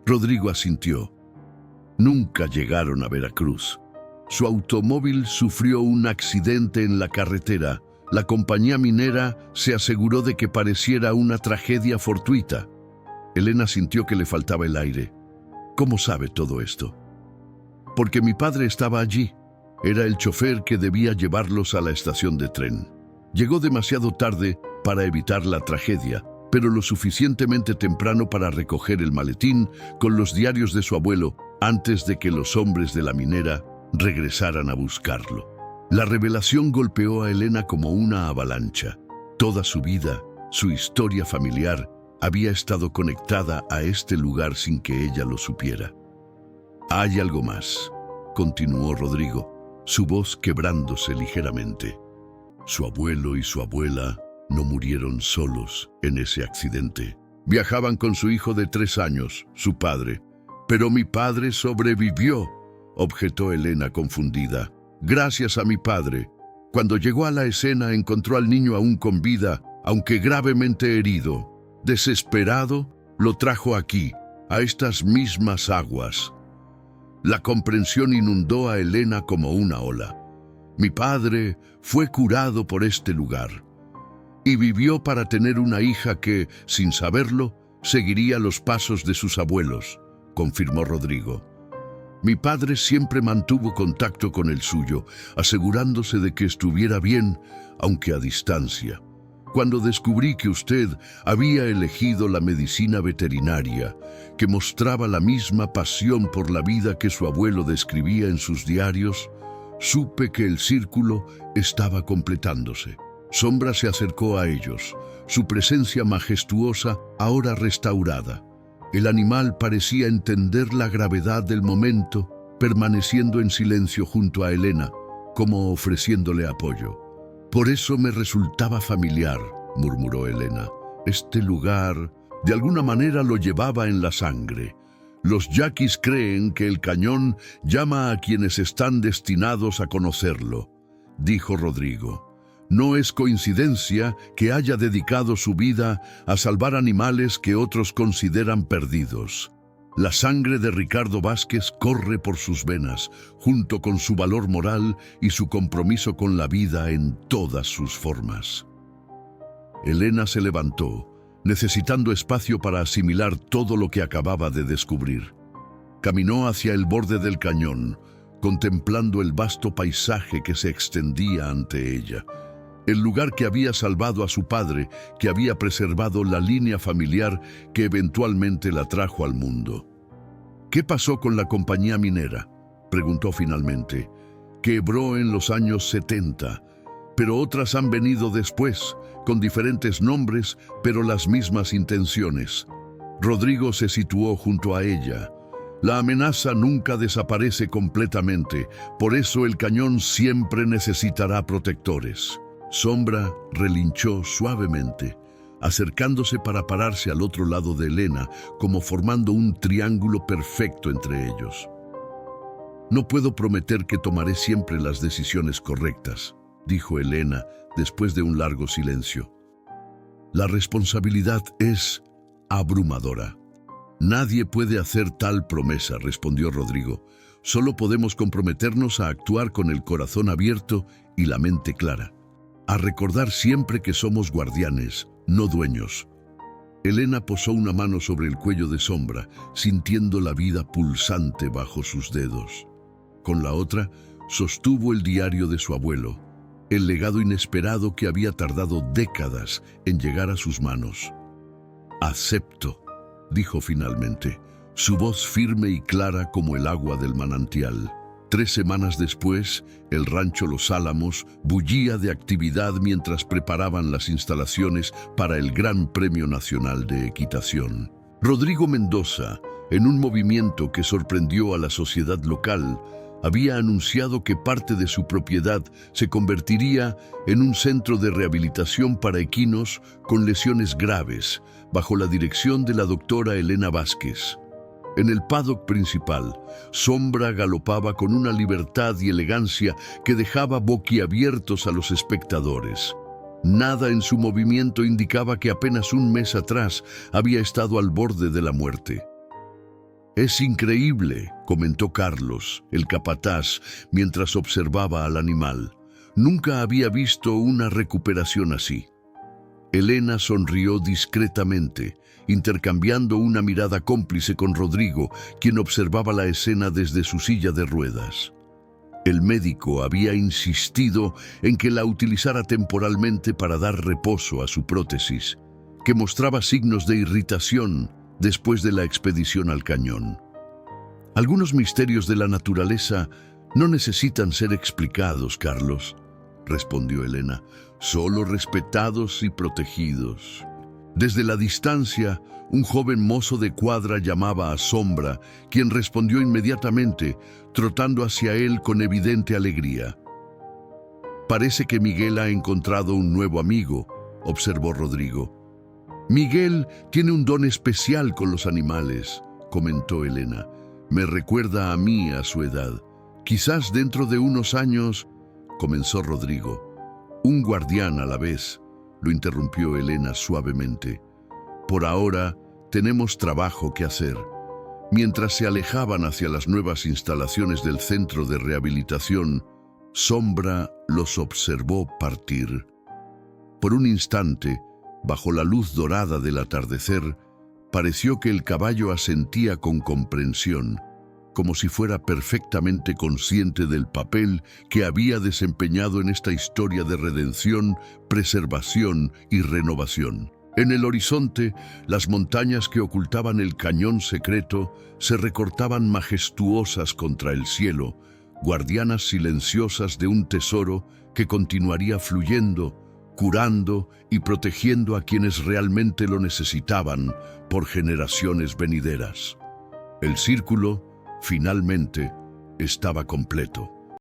Rodrigo asintió. Nunca llegaron a Veracruz. Su automóvil sufrió un accidente en la carretera. La compañía minera se aseguró de que pareciera una tragedia fortuita. Elena sintió que le faltaba el aire. ¿Cómo sabe todo esto? Porque mi padre estaba allí. Era el chofer que debía llevarlos a la estación de tren. Llegó demasiado tarde para evitar la tragedia, pero lo suficientemente temprano para recoger el maletín con los diarios de su abuelo antes de que los hombres de la minera regresaran a buscarlo. La revelación golpeó a Elena como una avalancha. Toda su vida, su historia familiar, había estado conectada a este lugar sin que ella lo supiera. «Hay algo más», continuó Rodrigo, su voz quebrándose ligeramente. Su abuelo y su abuela no murieron solos en ese accidente. Viajaban con su hijo de 3 años, su padre. «Pero mi padre sobrevivió», objetó Elena confundida. «Gracias a mi padre. Cuando llegó a la escena encontró al niño aún con vida, aunque gravemente herido. Desesperado, lo trajo aquí. a estas mismas aguas. La comprensión inundó a Elena como una ola. Mi padre fue curado por este lugar y vivió para tener una hija que, sin saberlo, seguiría los pasos de sus abuelos, confirmó Rodrigo. Mi padre siempre mantuvo contacto con el suyo, asegurándose de que estuviera bien, aunque a distancia. Cuando descubrí que usted había elegido la medicina veterinaria, que mostraba la misma pasión por la vida que su abuelo describía en sus diarios, supe que el círculo estaba completándose. Sombra se acercó a ellos, su presencia majestuosa ahora restaurada. El animal parecía entender la gravedad del momento, permaneciendo en silencio junto a Elena, como ofreciéndole apoyo. Por eso me resultaba familiar, murmuró Elena. Este lugar, de alguna manera, lo llevaba en la sangre. Los yaquis creen que el cañón llama a quienes están destinados a conocerlo, dijo Rodrigo. No es coincidencia que haya dedicado su vida a salvar animales que otros consideran perdidos. La sangre de Ricardo Vázquez corre por sus venas, junto con su valor moral y su compromiso con la vida en todas sus formas. Elena se levantó, necesitando espacio para asimilar todo lo que acababa de descubrir. Caminó hacia el borde del cañón, contemplando el vasto paisaje que se extendía ante ella. El lugar que había salvado a su padre, que había preservado la línea familiar que eventualmente la trajo al mundo. ¿Qué pasó con la compañía minera?, preguntó finalmente. Quebró en los años 70, pero otras han venido después, con diferentes nombres, pero las mismas intenciones. Rodrigo se situó junto a ella. La amenaza nunca desaparece completamente, por eso el cañón siempre necesitará protectores. Sombra relinchó suavemente, acercándose para pararse al otro lado de Elena, como formando un triángulo perfecto entre ellos. No puedo prometer que tomaré siempre las decisiones correctas, dijo Elena después de un largo silencio. La responsabilidad es abrumadora. Nadie puede hacer tal promesa, respondió Rodrigo. Solo podemos comprometernos a actuar con el corazón abierto y la mente clara. A recordar siempre que somos guardianes, no dueños. Elena posó una mano sobre el cuello de Sombra, sintiendo la vida pulsante bajo sus dedos. Con la otra, sostuvo el diario de su abuelo, el legado inesperado que había tardado décadas en llegar a sus manos. «Acepto», dijo finalmente, su voz firme y clara como el agua del manantial. 3 semanas después, el rancho Los Álamos bullía de actividad mientras preparaban las instalaciones para el Gran Premio Nacional de Equitación. Rodrigo Mendoza, en un movimiento que sorprendió a la sociedad local, había anunciado que parte de su propiedad se convertiría en un centro de rehabilitación para equinos con lesiones graves, bajo la dirección de la doctora Elena Vázquez. En el paddock principal, Sombra galopaba con una libertad y elegancia que dejaba boquiabiertos a los espectadores. Nada en su movimiento indicaba que apenas un mes atrás había estado al borde de la muerte. «Es increíble», comentó Carlos, el capataz, mientras observaba al animal. «Nunca había visto una recuperación así». Elena sonrió discretamente, intercambiando una mirada cómplice con Rodrigo, quien observaba la escena desde su silla de ruedas. El médico había insistido en que la utilizara temporalmente para dar reposo a su prótesis, que mostraba signos de irritación después de la expedición al cañón. Algunos misterios de la naturaleza no necesitan ser explicados, Carlos, respondió Elena, solo respetados y protegidos. Desde la distancia, un joven mozo de cuadra llamaba a Sombra, quien respondió inmediatamente, trotando hacia él con evidente alegría. «Parece que Miguel ha encontrado un nuevo amigo», observó Rodrigo. «Miguel tiene un don especial con los animales», comentó Elena. «Me recuerda a mí a su edad. Quizás dentro de unos años», comenzó Rodrigo. «Un guardián a la vez», lo interrumpió Elena suavemente. «Por ahora tenemos trabajo que hacer. Mientras se alejaban hacia las nuevas instalaciones del centro de rehabilitación, Sombra los observó partir. Por un instante, bajo la luz dorada del atardecer, pareció que el caballo asentía con comprensión, como si fuera perfectamente consciente del papel que había desempeñado en esta historia de redención, preservación y renovación. En el horizonte, las montañas que ocultaban el cañón secreto se recortaban majestuosas contra el cielo, guardianas silenciosas de un tesoro que continuaría fluyendo, curando y protegiendo a quienes realmente lo necesitaban por generaciones venideras. El círculo, finalmente, estaba completo.